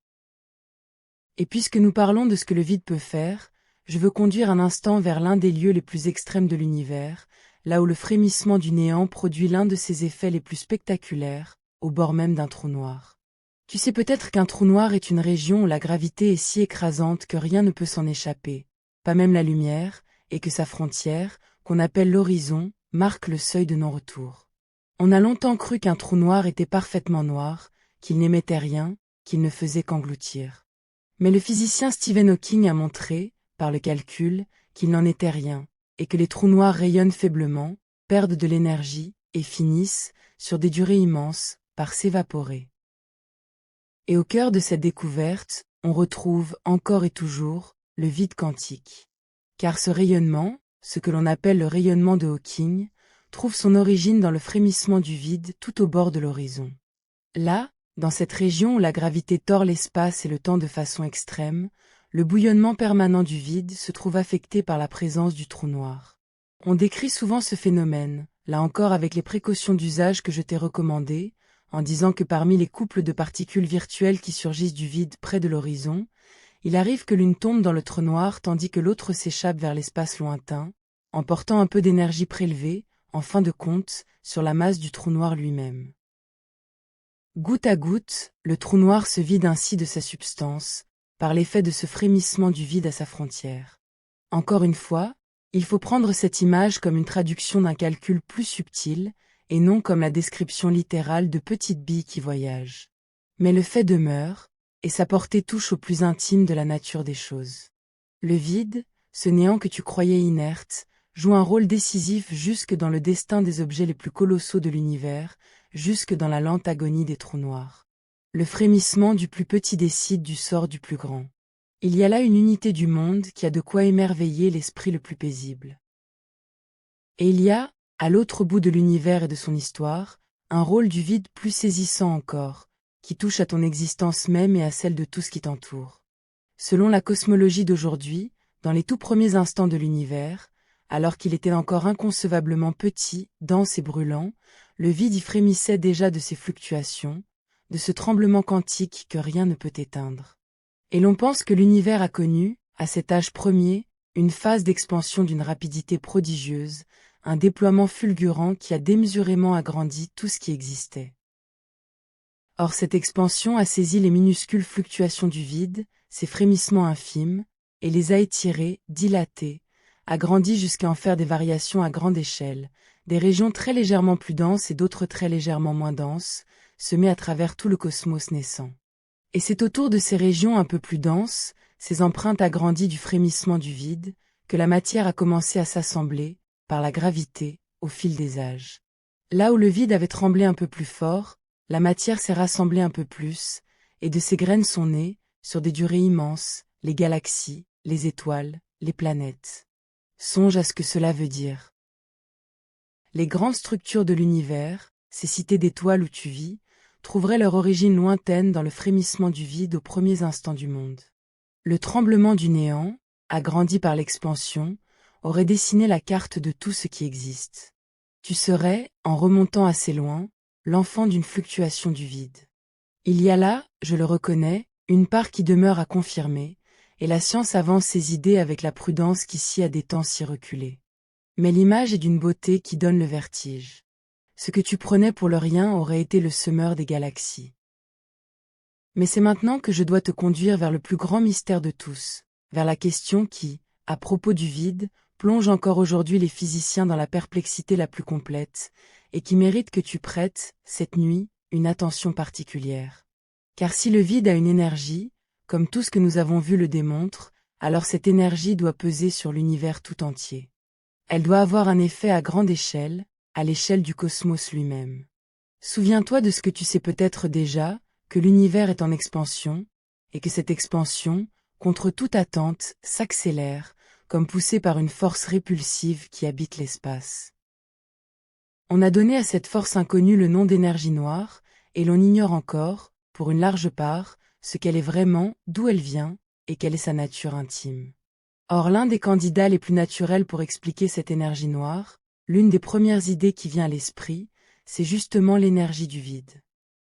Et puisque nous parlons de ce que le vide peut faire, je veux conduire un instant vers l'un des lieux les plus extrêmes de l'univers, là où le frémissement du néant produit l'un de ses effets les plus spectaculaires, au bord même d'un trou noir. Tu sais peut-être qu'un trou noir est une région où la gravité est si écrasante que rien ne peut s'en échapper, pas même la lumière, et que sa frontière, qu'on appelle l'horizon, marque le seuil de non-retour. On a longtemps cru qu'un trou noir était parfaitement noir, qu'il n'émettait rien, qu'il ne faisait qu'engloutir. Mais le physicien Stephen Hawking a montré, par le calcul, qu'il n'en était rien, et que les trous noirs rayonnent faiblement, perdent de l'énergie, et finissent, sur des durées immenses, par s'évaporer. Et au cœur de cette découverte, on retrouve, encore et toujours, le vide quantique. Car ce rayonnement, ce que l'on appelle le rayonnement de Hawking, trouve son origine dans le frémissement du vide tout au bord de l'horizon. Là, dans cette région où la gravité tord l'espace et le temps de façon extrême, le bouillonnement permanent du vide se trouve affecté par la présence du trou noir. On décrit souvent ce phénomène, là encore avec les précautions d'usage que je t'ai recommandées, en disant que parmi les couples de particules virtuelles qui surgissent du vide près de l'horizon, il arrive que l'une tombe dans le trou noir tandis que l'autre s'échappe vers l'espace lointain, emportant un peu d'énergie prélevée, en fin de compte, sur la masse du trou noir lui-même. Goutte à goutte, le trou noir se vide ainsi de sa substance, par l'effet de ce frémissement du vide à sa frontière. Encore une fois, il faut prendre cette image comme une traduction d'un calcul plus subtil, et non comme la description littérale de petites billes qui voyagent. Mais le fait demeure, et sa portée touche au plus intime de la nature des choses. Le vide, ce néant que tu croyais inerte, joue un rôle décisif jusque dans le destin des objets les plus colossaux de l'univers, jusque dans la lente agonie des trous noirs. Le frémissement du plus petit décide du sort du plus grand. Il y a là une unité du monde qui a de quoi émerveiller l'esprit le plus paisible. Et il y a, à l'autre bout de l'univers et de son histoire, un rôle du vide plus saisissant encore, qui touche à ton existence même et à celle de tout ce qui t'entoure. Selon la cosmologie d'aujourd'hui, dans les tout premiers instants de l'univers, alors qu'il était encore inconcevablement petit, dense et brûlant, le vide y frémissait déjà de ses fluctuations, de ce tremblement quantique que rien ne peut éteindre. Et l'on pense que l'univers a connu, à cet âge premier, une phase d'expansion d'une rapidité prodigieuse, un déploiement fulgurant qui a démesurément agrandi tout ce qui existait. Or cette expansion a saisi les minuscules fluctuations du vide, ces frémissements infimes, et les a étirés, dilatés, agrandis jusqu'à en faire des variations à grande échelle, des régions très légèrement plus denses et d'autres très légèrement moins denses, semées à travers tout le cosmos naissant. Et c'est autour de ces régions un peu plus denses, ces empreintes agrandies du frémissement du vide, que la matière a commencé à s'assembler, par la gravité, au fil des âges. Là où le vide avait tremblé un peu plus fort, la matière s'est rassemblée un peu plus, et de ces graines sont nées, sur des durées immenses, les galaxies, les étoiles, les planètes. Songe à ce que cela veut dire. Les grandes structures de l'univers, ces cités d'étoiles où tu vis, trouveraient leur origine lointaine dans le frémissement du vide aux premiers instants du monde. Le tremblement du néant, agrandi par l'expansion, aurait dessiné la carte de tout ce qui existe. Tu serais, en remontant assez loin, l'enfant d'une fluctuation du vide. Il y a là, je le reconnais, une part qui demeure à confirmer, et la science avance ses idées avec la prudence qui sied à des temps si reculés. Mais l'image est d'une beauté qui donne le vertige. Ce que tu prenais pour le rien aurait été le semeur des galaxies. Mais c'est maintenant que je dois te conduire vers le plus grand mystère de tous, vers la question qui, à propos du vide, plonge encore aujourd'hui les physiciens dans la perplexité la plus complète, et qui mérite que tu prêtes, cette nuit, une attention particulière. Car si le vide a une énergie, comme tout ce que nous avons vu le démontre, alors cette énergie doit peser sur l'univers tout entier. Elle doit avoir un effet à grande échelle, à l'échelle du cosmos lui-même. Souviens-toi de ce que tu sais peut-être déjà, que l'univers est en expansion, et que cette expansion, contre toute attente, s'accélère, comme poussée par une force répulsive qui habite l'espace. On a donné à cette force inconnue le nom d'énergie noire, et l'on ignore encore, pour une large part, ce qu'elle est vraiment, d'où elle vient, et quelle est sa nature intime. Or l'un des candidats les plus naturels pour expliquer cette énergie noire, l'une des premières idées qui vient à l'esprit, c'est justement l'énergie du vide.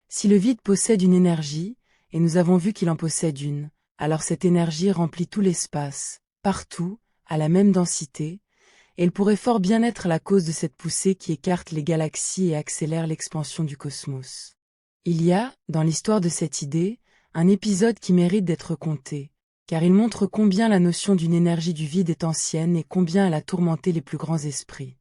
Si le vide possède une énergie, et nous avons vu qu'il en possède une, alors cette énergie remplit tout l'espace, partout, à la même densité, et elle pourrait fort bien être la cause de cette poussée qui écarte les galaxies et accélère l'expansion du cosmos. Il y a, dans l'histoire de cette idée, un épisode qui mérite d'être conté, car il montre combien la notion d'une énergie du vide est ancienne et combien elle a tourmenté les plus grands esprits.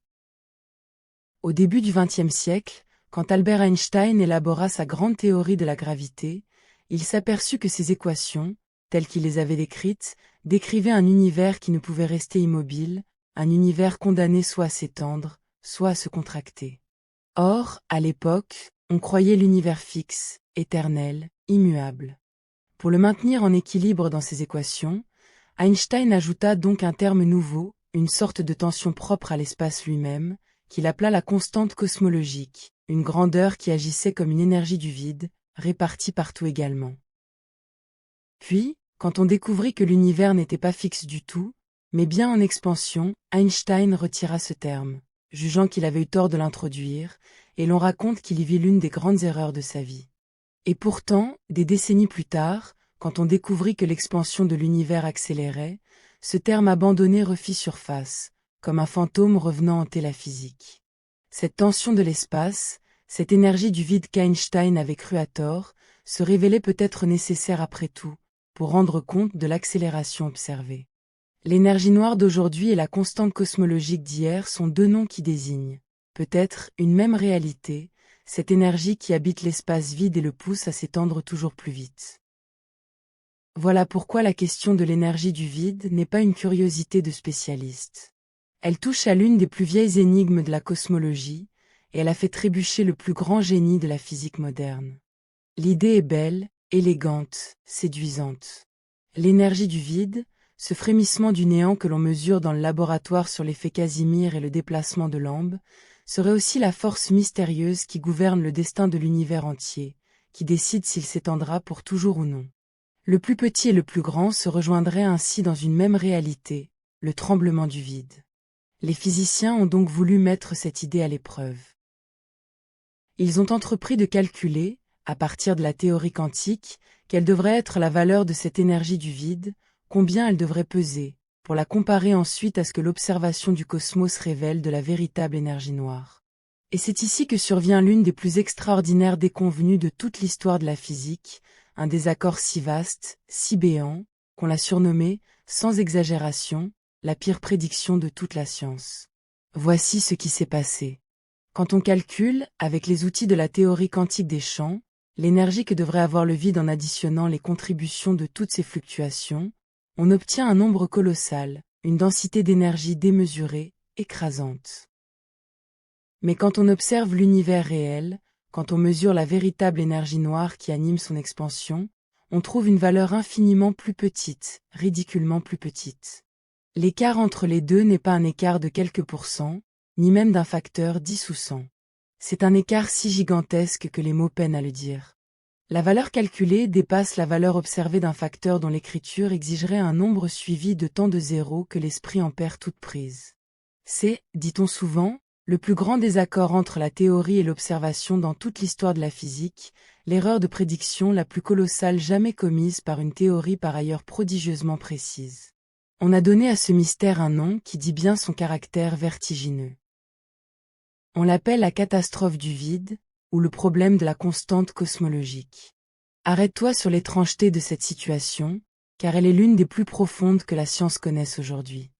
Au début du XXe siècle, quand Albert Einstein élabora sa grande théorie de la gravité, il s'aperçut que ces équations, telles qu'il les avait décrites, décrivaient un univers qui ne pouvait rester immobile, un univers condamné soit à s'étendre, soit à se contracter. Or, à l'époque, on croyait l'univers fixe, éternel, immuable. Pour le maintenir en équilibre dans ses équations, Einstein ajouta donc un terme nouveau, une sorte de tension propre à l'espace lui-même, qu'il appela la constante cosmologique, une grandeur qui agissait comme une énergie du vide, répartie partout également. Puis, quand on découvrit que l'univers n'était pas fixe du tout, mais bien en expansion, Einstein retira ce terme, jugeant qu'il avait eu tort de l'introduire, et l'on raconte qu'il y vit l'une des grandes erreurs de sa vie. Et pourtant, des décennies plus tard, quand on découvrit que l'expansion de l'univers accélérait, ce terme abandonné refit surface, comme un fantôme revenant hanter la physique. Cette tension de l'espace, cette énergie du vide qu'Einstein avait cru à tort, se révélait peut-être nécessaire après tout, pour rendre compte de l'accélération observée. L'énergie noire d'aujourd'hui et la constante cosmologique d'hier sont deux noms qui désignent, peut-être, une même réalité, cette énergie qui habite l'espace vide et le pousse à s'étendre toujours plus vite. Voilà pourquoi la question de l'énergie du vide n'est pas une curiosité de spécialiste. Elle touche à l'une des plus vieilles énigmes de la cosmologie, et elle a fait trébucher le plus grand génie de la physique moderne. L'idée est belle, élégante, séduisante. L'énergie du vide, ce frémissement du néant que l'on mesure dans le laboratoire sur l'effet Casimir et le déplacement de Lamb, serait aussi la force mystérieuse qui gouverne le destin de l'univers entier, qui décide s'il s'étendra pour toujours ou non. Le plus petit et le plus grand se rejoindraient ainsi dans une même réalité, le tremblement du vide. Les physiciens ont donc voulu mettre cette idée à l'épreuve. Ils ont entrepris de calculer, à partir de la théorie quantique, quelle devrait être la valeur de cette énergie du vide, combien elle devrait peser, pour la comparer ensuite à ce que l'observation du cosmos révèle de la véritable énergie noire. Et c'est ici que survient l'une des plus extraordinaires déconvenues de toute l'histoire de la physique, un désaccord si vaste, si béant, qu'on l'a surnommé, sans exagération, la pire prédiction de toute la science. Voici ce qui s'est passé. Quand on calcule, avec les outils de la théorie quantique des champs, l'énergie que devrait avoir le vide en additionnant les contributions de toutes ces fluctuations, on obtient un nombre colossal, une densité d'énergie démesurée, écrasante. Mais quand on observe l'univers réel, quand on mesure la véritable énergie noire qui anime son expansion, on trouve une valeur infiniment plus petite, ridiculement plus petite. L'écart entre les deux n'est pas un écart de quelques pourcents, ni même d'un facteur 10 ou 100. C'est un écart si gigantesque que les mots peinent à le dire. La valeur calculée dépasse la valeur observée d'un facteur dont l'écriture exigerait un nombre suivi de tant de zéros que l'esprit en perd toute prise. C'est, dit-on souvent, le plus grand désaccord entre la théorie et l'observation dans toute l'histoire de la physique, l'erreur de prédiction la plus colossale jamais commise par une théorie par ailleurs prodigieusement précise. On a donné à ce mystère un nom qui dit bien son caractère vertigineux. On l'appelle la catastrophe du vide, ou le problème de la constante cosmologique. Arrête-toi sur l'étrangeté de cette situation, car elle est l'une des plus profondes que la science connaisse aujourd'hui.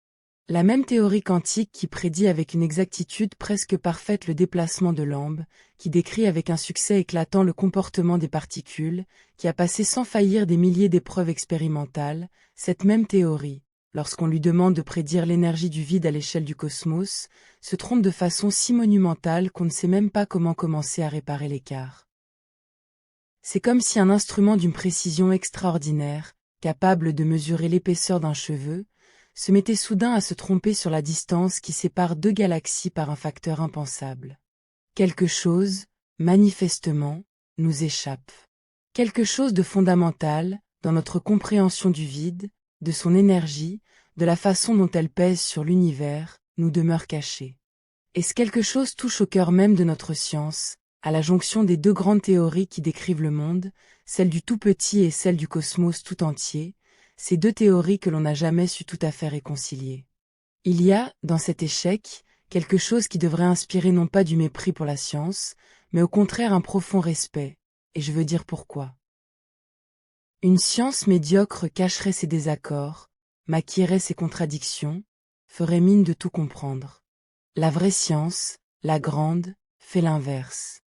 La même théorie quantique qui prédit avec une exactitude presque parfaite le déplacement de Lamb, qui décrit avec un succès éclatant le comportement des particules, qui a passé sans faillir des milliers d'épreuves expérimentales, cette même théorie, lorsqu'on lui demande de prédire l'énergie du vide à l'échelle du cosmos, se trompe de façon si monumentale qu'on ne sait même pas comment commencer à réparer l'écart. C'est comme si un instrument d'une précision extraordinaire, capable de mesurer l'épaisseur d'un cheveu, se mettait soudain à se tromper sur la distance qui sépare deux galaxies par un facteur impensable. Quelque chose, manifestement, nous échappe. Quelque chose de fondamental, dans notre compréhension du vide, de son énergie, de la façon dont elle pèse sur l'univers, nous demeure caché. Et ce quelque chose touche au cœur même de notre science, à la jonction des deux grandes théories qui décrivent le monde, celle du tout petit et celle du cosmos tout entier, ces deux théories que l'on n'a jamais su tout à fait réconcilier. Il y a, dans cet échec, quelque chose qui devrait inspirer non pas du mépris pour la science, mais au contraire un profond respect, et je veux dire pourquoi. Une science médiocre cacherait ses désaccords, maquillerait ses contradictions, ferait mine de tout comprendre. La vraie science, la grande, fait l'inverse.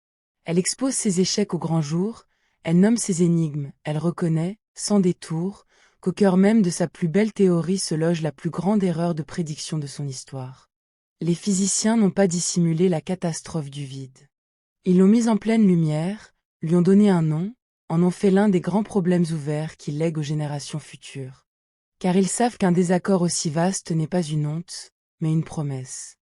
Elle expose ses échecs au grand jour, elle nomme ses énigmes, elle reconnaît, sans détour, qu'au cœur même de sa plus belle théorie se loge la plus grande erreur de prédiction de son histoire. Les physiciens n'ont pas dissimulé la catastrophe du vide. Ils l'ont mise en pleine lumière, lui ont donné un nom, en ont fait l'un des grands problèmes ouverts qu'ils lèguent aux générations futures. Car ils savent qu'un désaccord aussi vaste n'est pas une honte, mais une promesse.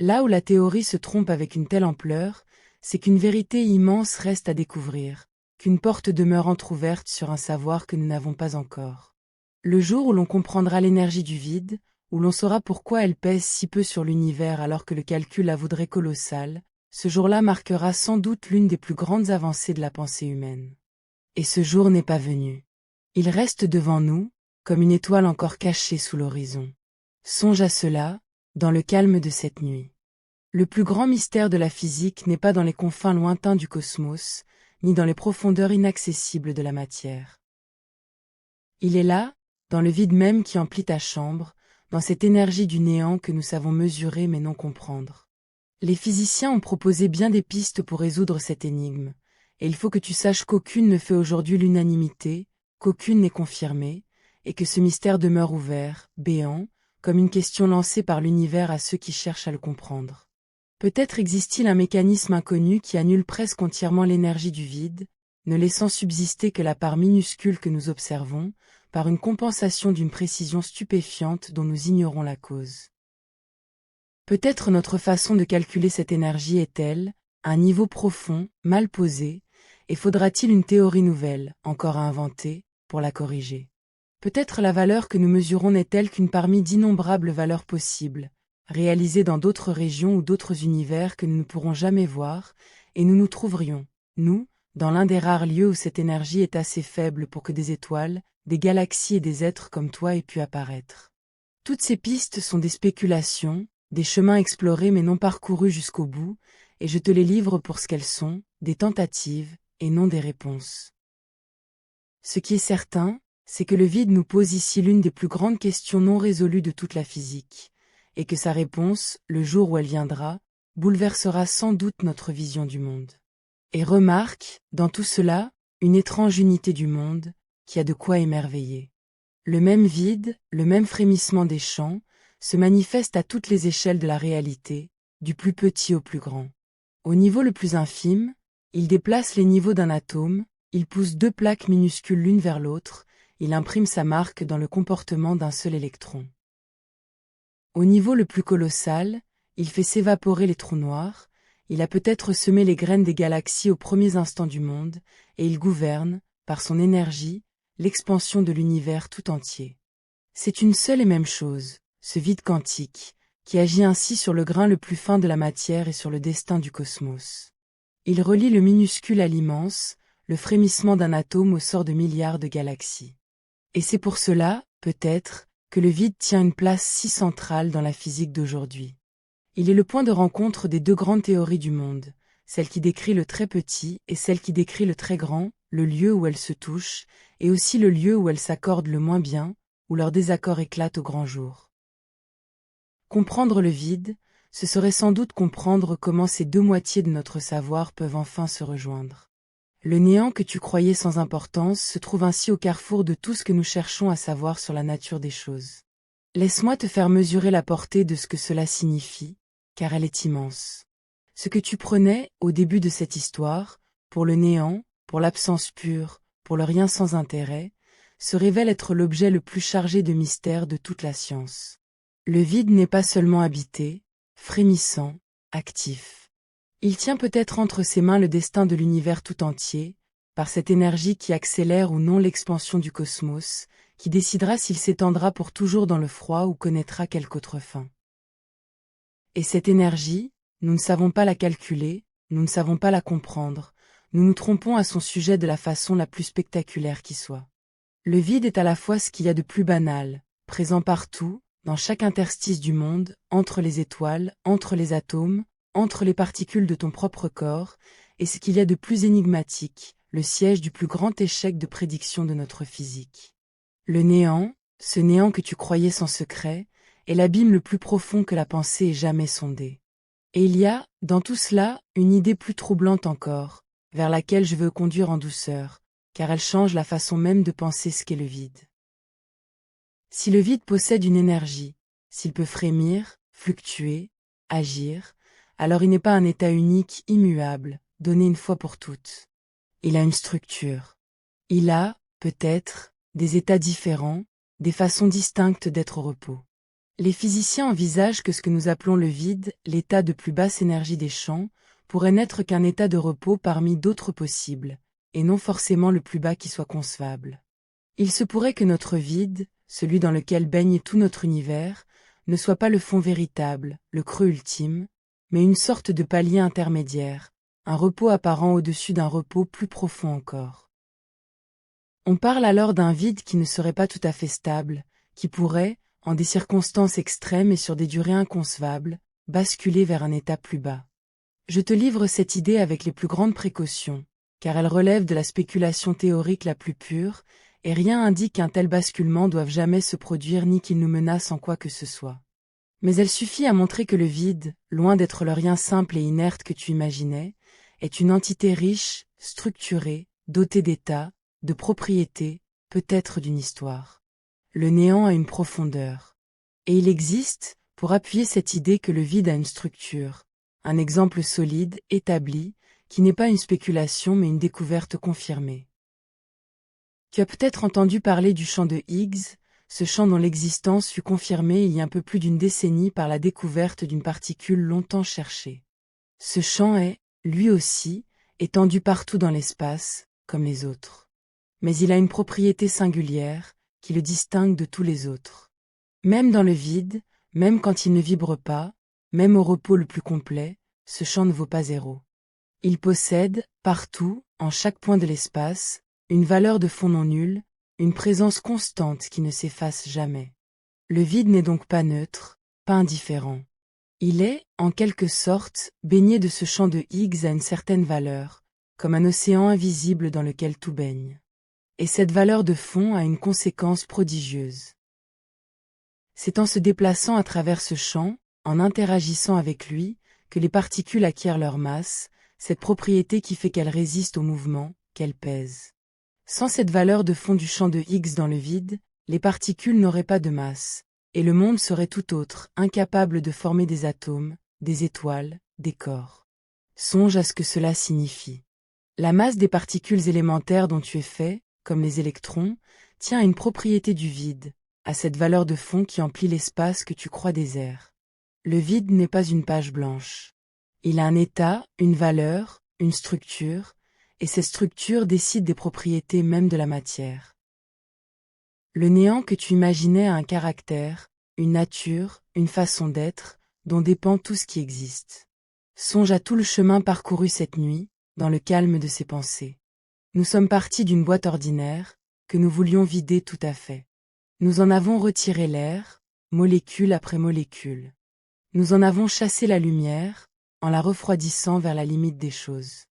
Là où la théorie se trompe avec une telle ampleur, c'est qu'une vérité immense reste à découvrir, qu'une porte demeure entr'ouverte sur un savoir que nous n'avons pas encore. Le jour où l'on comprendra l'énergie du vide, où l'on saura pourquoi elle pèse si peu sur l'univers alors que le calcul la voudrait colossale, ce jour-là marquera sans doute l'une des plus grandes avancées de la pensée humaine. Et ce jour n'est pas venu. Il reste devant nous, comme une étoile encore cachée sous l'horizon. Songe à cela, dans le calme de cette nuit. Le plus grand mystère de la physique n'est pas dans les confins lointains du cosmos, ni dans les profondeurs inaccessibles de la matière. Il est là, dans le vide même qui emplit ta chambre, dans cette énergie du néant que nous savons mesurer mais non comprendre. Les physiciens ont proposé bien des pistes pour résoudre cette énigme, et il faut que tu saches qu'aucune ne fait aujourd'hui l'unanimité, qu'aucune n'est confirmée, et que ce mystère demeure ouvert, béant, comme une question lancée par l'univers à ceux qui cherchent à le comprendre. Peut-être existe-t-il un mécanisme inconnu qui annule presque entièrement l'énergie du vide, ne laissant subsister que la part minuscule que nous observons, par une compensation d'une précision stupéfiante dont nous ignorons la cause. Peut-être notre façon de calculer cette énergie est-elle, à un niveau profond, mal posé, et faudra-t-il une théorie nouvelle, encore à inventer, pour la corriger. Peut-être la valeur que nous mesurons n'est-elle qu'une parmi d'innombrables valeurs possibles, réalisées dans d'autres régions ou d'autres univers que nous ne pourrons jamais voir, et nous nous trouverions, nous, dans l'un des rares lieux où cette énergie est assez faible pour que des étoiles, des galaxies et des êtres comme toi aient pu apparaître. Toutes ces pistes sont des spéculations, des chemins explorés mais non parcourus jusqu'au bout, et je te les livre pour ce qu'elles sont, des tentatives, et non des réponses. Ce qui est certain, c'est que le vide nous pose ici l'une des plus grandes questions non résolues de toute la physique, et que sa réponse, le jour où elle viendra, bouleversera sans doute notre vision du monde. Et remarque, dans tout cela, une étrange unité du monde, qui a de quoi émerveiller. Le même vide, le même frémissement des champs, se manifeste à toutes les échelles de la réalité, du plus petit au plus grand. Au niveau le plus infime, il déplace les niveaux d'un atome, il pousse deux plaques minuscules l'une vers l'autre, il imprime sa marque dans le comportement d'un seul électron. Au niveau le plus colossal, il fait s'évaporer les trous noirs, il a peut-être semé les graines des galaxies aux premiers instants du monde, et il gouverne, par son énergie, l'expansion de l'univers tout entier. C'est une seule et même chose, ce vide quantique, qui agit ainsi sur le grain le plus fin de la matière et sur le destin du cosmos. Il relie le minuscule à l'immense, le frémissement d'un atome au sort de milliards de galaxies. Et c'est pour cela, peut-être, que le vide tient une place si centrale dans la physique d'aujourd'hui. Il est le point de rencontre des deux grandes théories du monde, celle qui décrit le très petit et celle qui décrit le très grand, le lieu où elles se touchent, et aussi le lieu où elles s'accordent le moins bien, où leur désaccord éclate au grand jour. Comprendre le vide, ce serait sans doute comprendre comment ces deux moitiés de notre savoir peuvent enfin se rejoindre. Le néant que tu croyais sans importance se trouve ainsi au carrefour de tout ce que nous cherchons à savoir sur la nature des choses. Laisse-moi te faire mesurer la portée de ce que cela signifie, car elle est immense. Ce que tu prenais, au début de cette histoire, pour le néant, pour l'absence pure, pour le rien sans intérêt, se révèle être l'objet le plus chargé de mystère de toute la science. Le vide n'est pas seulement habité, frémissant, actif. Il tient peut-être entre ses mains le destin de l'univers tout entier, par cette énergie qui accélère ou non l'expansion du cosmos, qui décidera s'il s'étendra pour toujours dans le froid ou connaîtra quelque autre fin. Et cette énergie, nous ne savons pas la calculer, nous ne savons pas la comprendre, nous nous trompons à son sujet de la façon la plus spectaculaire qui soit. Le vide est à la fois ce qu'il y a de plus banal, présent partout, dans chaque interstice du monde, entre les étoiles, entre les atomes, entre les particules de ton propre corps, et ce qu'il y a de plus énigmatique, le siège du plus grand échec de prédiction de notre physique. Le néant, ce néant que tu croyais sans secret, est l'abîme le plus profond que la pensée ait jamais sondé. Et il y a, dans tout cela, une idée plus troublante encore, vers laquelle je veux conduire en douceur, car elle change la façon même de penser ce qu'est le vide. Si le vide possède une énergie, s'il peut frémir, fluctuer, agir, alors il n'est pas un état unique, immuable, donné une fois pour toutes. Il a une structure. Il a, peut-être, des états différents, des façons distinctes d'être au repos. Les physiciens envisagent que ce que nous appelons le vide, l'état de plus basse énergie des champs, pourrait n'être qu'un état de repos parmi d'autres possibles, et non forcément le plus bas qui soit concevable. Il se pourrait que notre vide, celui dans lequel baigne tout notre univers, ne soit pas le fond véritable, le creux ultime, mais une sorte de palier intermédiaire, un repos apparent au-dessus d'un repos plus profond encore. On parle alors d'un vide qui ne serait pas tout à fait stable, qui pourrait, en des circonstances extrêmes et sur des durées inconcevables, basculer vers un état plus bas. Je te livre cette idée avec les plus grandes précautions, car elle relève de la spéculation théorique la plus pure, et rien indique qu'un tel basculement doive jamais se produire ni qu'il nous menace en quoi que ce soit. Mais elle suffit à montrer que le vide, loin d'être le rien simple et inerte que tu imaginais, est une entité riche, structurée, dotée d'états, de propriétés, peut-être d'une histoire. Le néant a une profondeur. Et il existe, pour appuyer cette idée que le vide a une structure, un exemple solide, établi, qui n'est pas une spéculation mais une découverte confirmée. Tu as peut-être entendu parler du champ de Higgs, ce champ dont l'existence fut confirmée il y a un peu plus d'une décennie par la découverte d'une particule longtemps cherchée. Ce champ est, lui aussi, étendu partout dans l'espace, comme les autres. Mais il a une propriété singulière, qui le distingue de tous les autres. Même dans le vide, même quand il ne vibre pas, même au repos le plus complet, ce champ ne vaut pas zéro. Il possède, partout, en chaque point de l'espace, une valeur de fond non nulle, une présence constante qui ne s'efface jamais. Le vide n'est donc pas neutre, pas indifférent. Il est, en quelque sorte, baigné de ce champ de Higgs à une certaine valeur, comme un océan invisible dans lequel tout baigne. Et cette valeur de fond a une conséquence prodigieuse. C'est en se déplaçant à travers ce champ, en interagissant avec lui, que les particules acquièrent leur masse, cette propriété qui fait qu'elles résistent au mouvement, qu'elles pèsent. Sans cette valeur de fond du champ de Higgs dans le vide, les particules n'auraient pas de masse, et le monde serait tout autre, incapable de former des atomes, des étoiles, des corps. Songe à ce que cela signifie. La masse des particules élémentaires dont tu es fait, comme les électrons, tient à une propriété du vide, à cette valeur de fond qui emplit l'espace que tu crois désert. Le vide n'est pas une page blanche. Il a un état, une valeur, une structure, et ces structures décident des propriétés même de la matière. Le néant que tu imaginais a un caractère, une nature, une façon d'être, dont dépend tout ce qui existe. Songe à tout le chemin parcouru cette nuit, dans le calme de ses pensées. Nous sommes partis d'une boîte ordinaire, que nous voulions vider tout à fait. Nous en avons retiré l'air, molécule après molécule. Nous en avons chassé la lumière, en la refroidissant vers la limite des choses.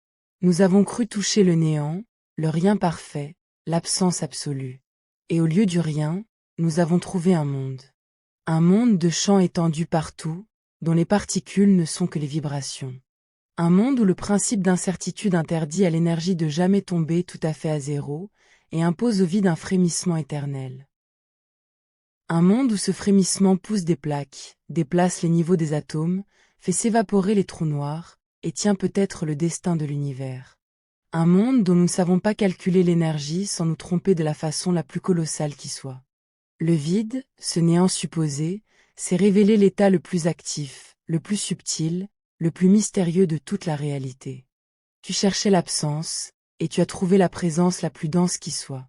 Nous avons cru toucher le néant, le rien parfait, l'absence absolue. Et au lieu du rien, nous avons trouvé un monde. Un monde de champs étendus partout, dont les particules ne sont que les vibrations. Un monde où le principe d'incertitude interdit à l'énergie de jamais tomber tout à fait à zéro, et impose au vide un frémissement éternel. Un monde où ce frémissement pousse des plaques, déplace les niveaux des atomes, fait s'évaporer les trous noirs, et tient peut-être le destin de l'univers. Un monde dont nous ne savons pas calculer l'énergie sans nous tromper de la façon la plus colossale qui soit. Le vide, ce néant supposé, s'est révélé l'état le plus actif, le plus subtil, le plus mystérieux de toute la réalité. Tu cherchais l'absence, et tu as trouvé la présence la plus dense qui soit.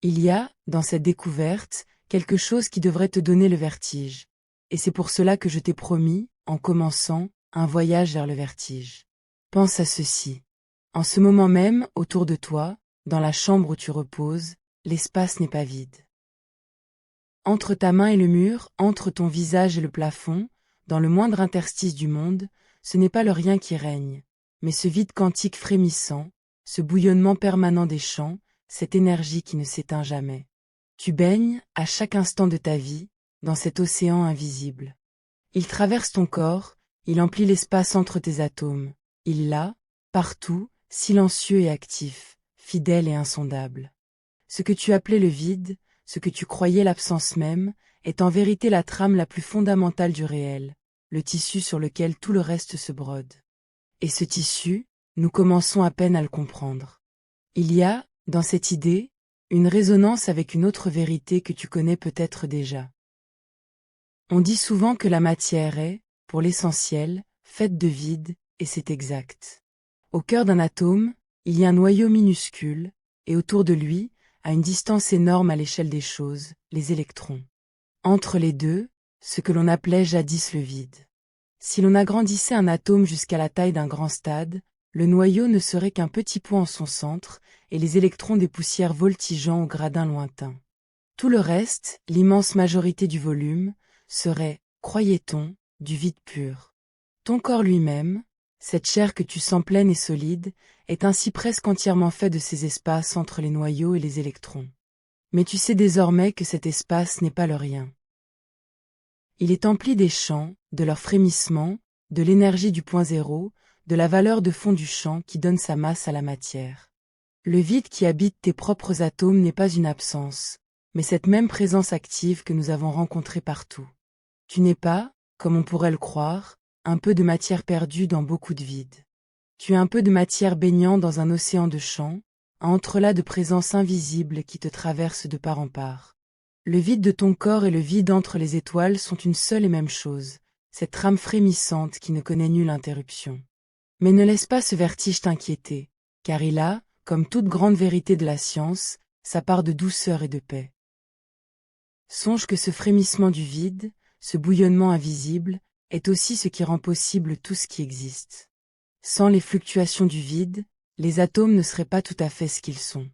Il y a, dans cette découverte, quelque chose qui devrait te donner le vertige. Et c'est pour cela que je t'ai promis, en commençant, un voyage vers le vertige. Pense à ceci. En ce moment même, autour de toi, dans la chambre où tu reposes, l'espace n'est pas vide. Entre ta main et le mur, entre ton visage et le plafond, dans le moindre interstice du monde, ce n'est pas le rien qui règne, mais ce vide quantique frémissant, ce bouillonnement permanent des champs, cette énergie qui ne s'éteint jamais. Tu baignes, à chaque instant de ta vie, dans cet océan invisible. Il traverse ton corps, il emplit l'espace entre tes atomes, il l'a, partout, silencieux et actif, fidèle et insondable. Ce que tu appelais le vide, ce que tu croyais l'absence même, est en vérité la trame la plus fondamentale du réel, le tissu sur lequel tout le reste se brode. Et ce tissu, nous commençons à peine à le comprendre. Il y a, dans cette idée, une résonance avec une autre vérité que tu connais peut-être déjà. On dit souvent que la matière est, pour l'essentiel, faite de vide, et c'est exact. Au cœur d'un atome, il y a un noyau minuscule, et autour de lui, à une distance énorme à l'échelle des choses, les électrons. Entre les deux, ce que l'on appelait jadis le vide. Si l'on agrandissait un atome jusqu'à la taille d'un grand stade, le noyau ne serait qu'un petit point en son centre, et les électrons des poussières voltigeant au gradin lointain. Tout le reste, l'immense majorité du volume, serait, croyait-on, du vide pur. Ton corps lui-même, cette chair que tu sens pleine et solide, est ainsi presque entièrement fait de ces espaces entre les noyaux et les électrons. Mais tu sais désormais que cet espace n'est pas le rien. Il est empli des champs, de leur frémissement, de l'énergie du point zéro, de la valeur de fond du champ qui donne sa masse à la matière. Le vide qui habite tes propres atomes n'est pas une absence, mais cette même présence active que nous avons rencontrée partout. Tu n'es pas, comme on pourrait le croire, un peu de matière perdue dans beaucoup de vide. Tu es un peu de matière baignant dans un océan de champs, un entrelac de présence invisible qui te traverse de part en part. Le vide de ton corps et le vide entre les étoiles sont une seule et même chose, cette trame frémissante qui ne connaît nulle interruption. Mais ne laisse pas ce vertige t'inquiéter, car il a, comme toute grande vérité de la science, sa part de douceur et de paix. Songe que ce frémissement du vide, ce bouillonnement invisible, est aussi ce qui rend possible tout ce qui existe. Sans les fluctuations du vide, les atomes ne seraient pas tout à fait ce qu'ils sont.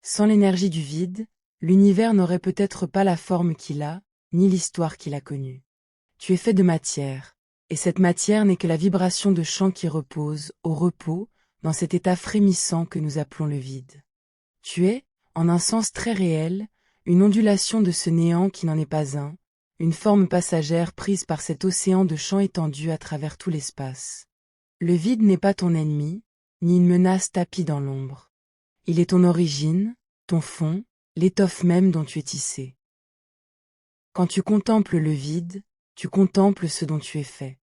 Sans l'énergie du vide, l'univers n'aurait peut-être pas la forme qu'il a, ni l'histoire qu'il a connue. Tu es fait de matière, et cette matière n'est que la vibration de champs qui repose, au repos, dans cet état frémissant que nous appelons le vide. Tu es, en un sens très réel, une ondulation de ce néant qui n'en est pas un, une forme passagère prise par cet océan de champs étendu à travers tout l'espace. Le vide n'est pas ton ennemi, ni une menace tapie dans l'ombre. Il est ton origine, ton fond, l'étoffe même dont tu es tissé. Quand tu contemples le vide, tu contemples ce dont tu es fait.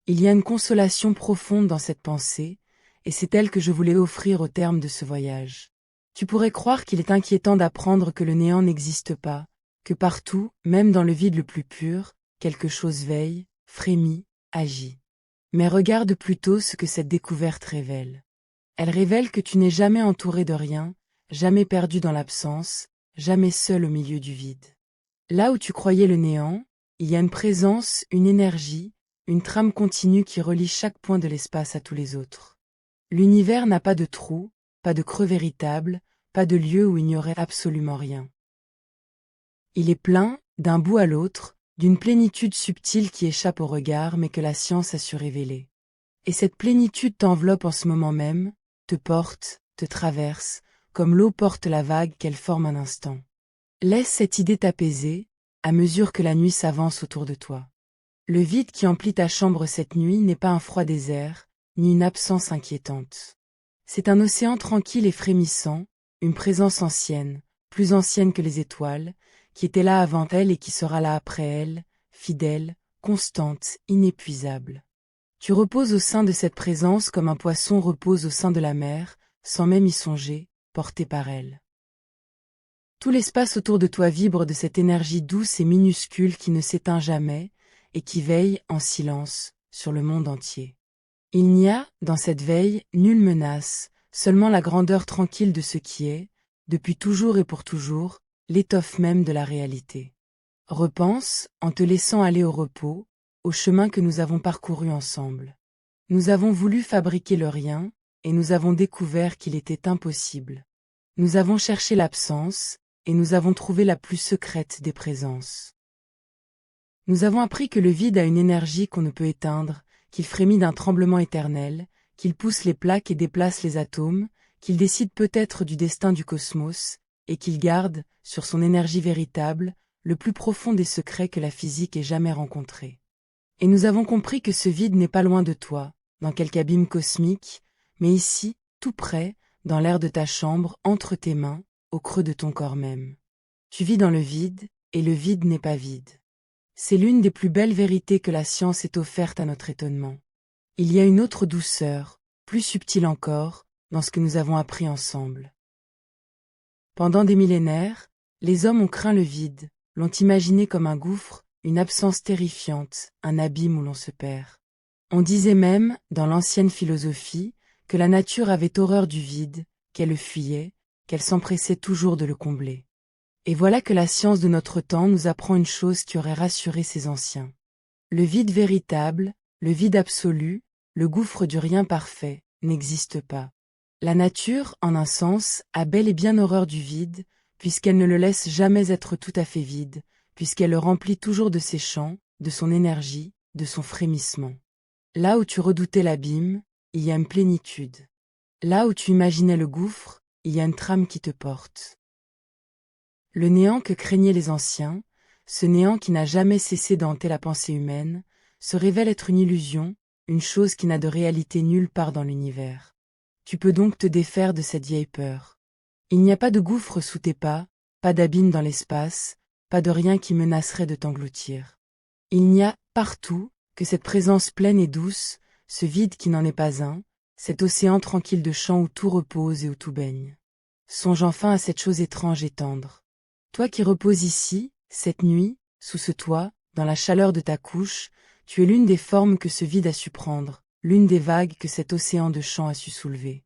Il y a une consolation profonde dans cette pensée, et c'est elle que je voulais offrir au terme de ce voyage. Tu pourrais croire qu'il est inquiétant d'apprendre que le néant n'existe pas, que partout, même dans le vide le plus pur, quelque chose veille, frémit, agit. Mais regarde plutôt ce que cette découverte révèle. Elle révèle que tu n'es jamais entouré de rien, jamais perdu dans l'absence, jamais seul au milieu du vide. Là où tu croyais le néant, il y a une présence, une énergie, une trame continue qui relie chaque point de l'espace à tous les autres. L'univers n'a pas de trou, pas de creux véritable, pas de lieu où il n'y aurait absolument rien. Il est plein, d'un bout à l'autre, d'une plénitude subtile qui échappe au regard mais que la science a su révéler. Et cette plénitude t'enveloppe en ce moment même, te porte, te traverse, comme l'eau porte la vague qu'elle forme un instant. Laisse cette idée t'apaiser, à mesure que la nuit s'avance autour de toi. Le vide qui emplit ta chambre cette nuit n'est pas un froid désert, ni une absence inquiétante. C'est un océan tranquille et frémissant, une présence ancienne, plus ancienne que les étoiles, qui était là avant elle et qui sera là après elle, fidèle, constante, inépuisable. Tu reposes au sein de cette présence comme un poisson repose au sein de la mer, sans même y songer, porté par elle. Tout l'espace autour de toi vibre de cette énergie douce et minuscule qui ne s'éteint jamais, et qui veille, en silence, sur le monde entier. Il n'y a, dans cette veille, nulle menace, seulement la grandeur tranquille de ce qui est, depuis toujours et pour toujours, l'étoffe même de la réalité. Repense, en te laissant aller au repos, au chemin que nous avons parcouru ensemble. Nous avons voulu fabriquer le rien, et nous avons découvert qu'il était impossible. Nous avons cherché l'absence, et nous avons trouvé la plus secrète des présences. Nous avons appris que le vide a une énergie qu'on ne peut éteindre, qu'il frémit d'un tremblement éternel, qu'il pousse les plaques et déplace les atomes, qu'il décide peut-être du destin du cosmos, et qu'il garde, sur son énergie véritable, le plus profond des secrets que la physique ait jamais rencontrés. Et nous avons compris que ce vide n'est pas loin de toi, dans quelque abîme cosmique, mais ici, tout près, dans l'air de ta chambre, entre tes mains, au creux de ton corps même. Tu vis dans le vide, et le vide n'est pas vide. C'est l'une des plus belles vérités que la science ait offerte à notre étonnement. Il y a une autre douceur, plus subtile encore, dans ce que nous avons appris ensemble. Pendant des millénaires, les hommes ont craint le vide, l'ont imaginé comme un gouffre, une absence terrifiante, un abîme où l'on se perd. On disait même, dans l'ancienne philosophie, que la nature avait horreur du vide, qu'elle le fuyait, qu'elle s'empressait toujours de le combler. Et voilà que la science de notre temps nous apprend une chose qui aurait rassuré ces anciens. Le vide véritable, le vide absolu, le gouffre du rien parfait, n'existe pas. La nature, en un sens, a bel et bien horreur du vide, puisqu'elle ne le laisse jamais être tout à fait vide, puisqu'elle le remplit toujours de ses chants, de son énergie, de son frémissement. Là où tu redoutais l'abîme, il y a une plénitude. Là où tu imaginais le gouffre, il y a une trame qui te porte. Le néant que craignaient les anciens, ce néant qui n'a jamais cessé de hanter la pensée humaine, se révèle être une illusion, une chose qui n'a de réalité nulle part dans l'univers. Tu peux donc te défaire de cette vieille peur. Il n'y a pas de gouffre sous tes pas d'abîme dans l'espace, pas de rien qui menacerait de t'engloutir. Il n'y a, partout, que cette présence pleine et douce, ce vide qui n'en est pas un, cet océan tranquille de champs où tout repose et où tout baigne. Songe enfin à cette chose étrange et tendre. Toi qui reposes ici, cette nuit, sous ce toit, dans la chaleur de ta couche, tu es l'une des formes que ce vide a su prendre, l'une des vagues que cet océan de champs a su soulever.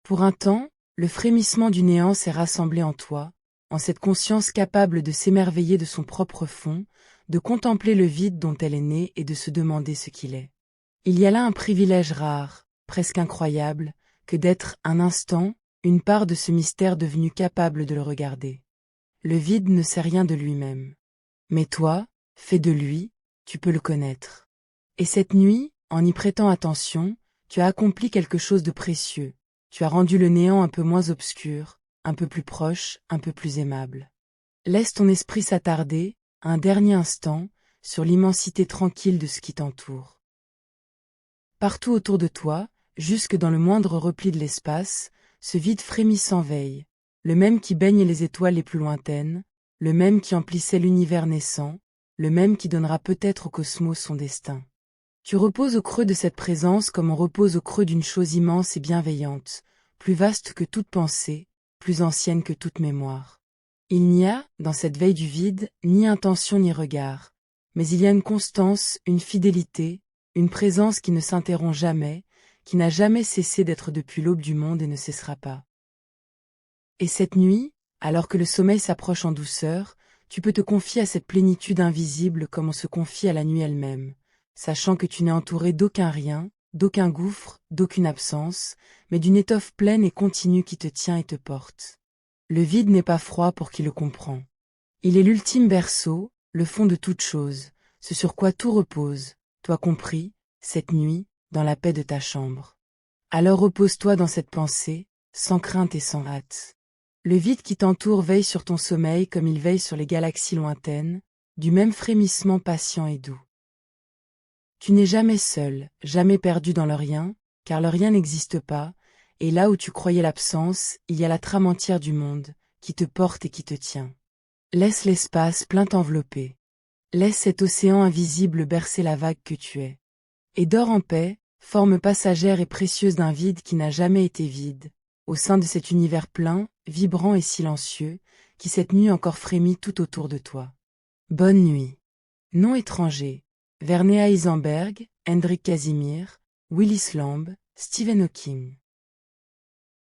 Pour un temps, le frémissement du néant s'est rassemblé en toi, en cette conscience capable de s'émerveiller de son propre fond, de contempler le vide dont elle est née et de se demander ce qu'il est. Il y a là un privilège rare, presque incroyable, que d'être un instant, une part de ce mystère devenu capable de le regarder. Le vide ne sait rien de lui-même. Mais toi, fait de lui, tu peux le connaître. Et cette nuit, en y prêtant attention, tu as accompli quelque chose de précieux. Tu as rendu le néant un peu moins obscur, un peu plus proche, un peu plus aimable. Laisse ton esprit s'attarder, un dernier instant, sur l'immensité tranquille de ce qui t'entoure. Partout autour de toi, jusque dans le moindre repli de l'espace, ce vide frémissant veille, le même qui baigne les étoiles les plus lointaines, le même qui emplissait l'univers naissant, le même qui donnera peut-être au cosmos son destin. Tu reposes au creux de cette présence comme on repose au creux d'une chose immense et bienveillante, plus vaste que toute pensée, plus ancienne que toute mémoire. Il n'y a, dans cette veille du vide, ni intention ni regard, mais il y a une constance, une fidélité, une présence qui ne s'interrompt jamais, qui n'a jamais cessé d'être depuis l'aube du monde et ne cessera pas. Et cette nuit, alors que le sommeil s'approche en douceur, tu peux te confier à cette plénitude invisible comme on se confie à la nuit elle-même, sachant que tu n'es entouré d'aucun rien, d'aucun gouffre, d'aucune absence, mais d'une étoffe pleine et continue qui te tient et te porte. Le vide n'est pas froid pour qui le comprend. Il est l'ultime berceau, le fond de toute chose, ce sur quoi tout repose, toi compris, cette nuit, dans la paix de ta chambre. Alors repose-toi dans cette pensée, sans crainte et sans hâte. Le vide qui t'entoure veille sur ton sommeil comme il veille sur les galaxies lointaines, du même frémissement patient et doux. Tu n'es jamais seul, jamais perdu dans le rien, car le rien n'existe pas, et là où tu croyais l'absence, il y a la trame entière du monde, qui te porte et qui te tient. Laisse l'espace plein t'envelopper. Laisse cet océan invisible bercer la vague que tu es. Et dors en paix, forme passagère et précieuse d'un vide qui n'a jamais été vide, au sein de cet univers plein, vibrant et silencieux, qui cette nuit encore frémit tout autour de toi. Bonne nuit. Nom étranger. Werner Heisenberg, Hendrik Casimir, Willis Lamb, Stephen Hawking.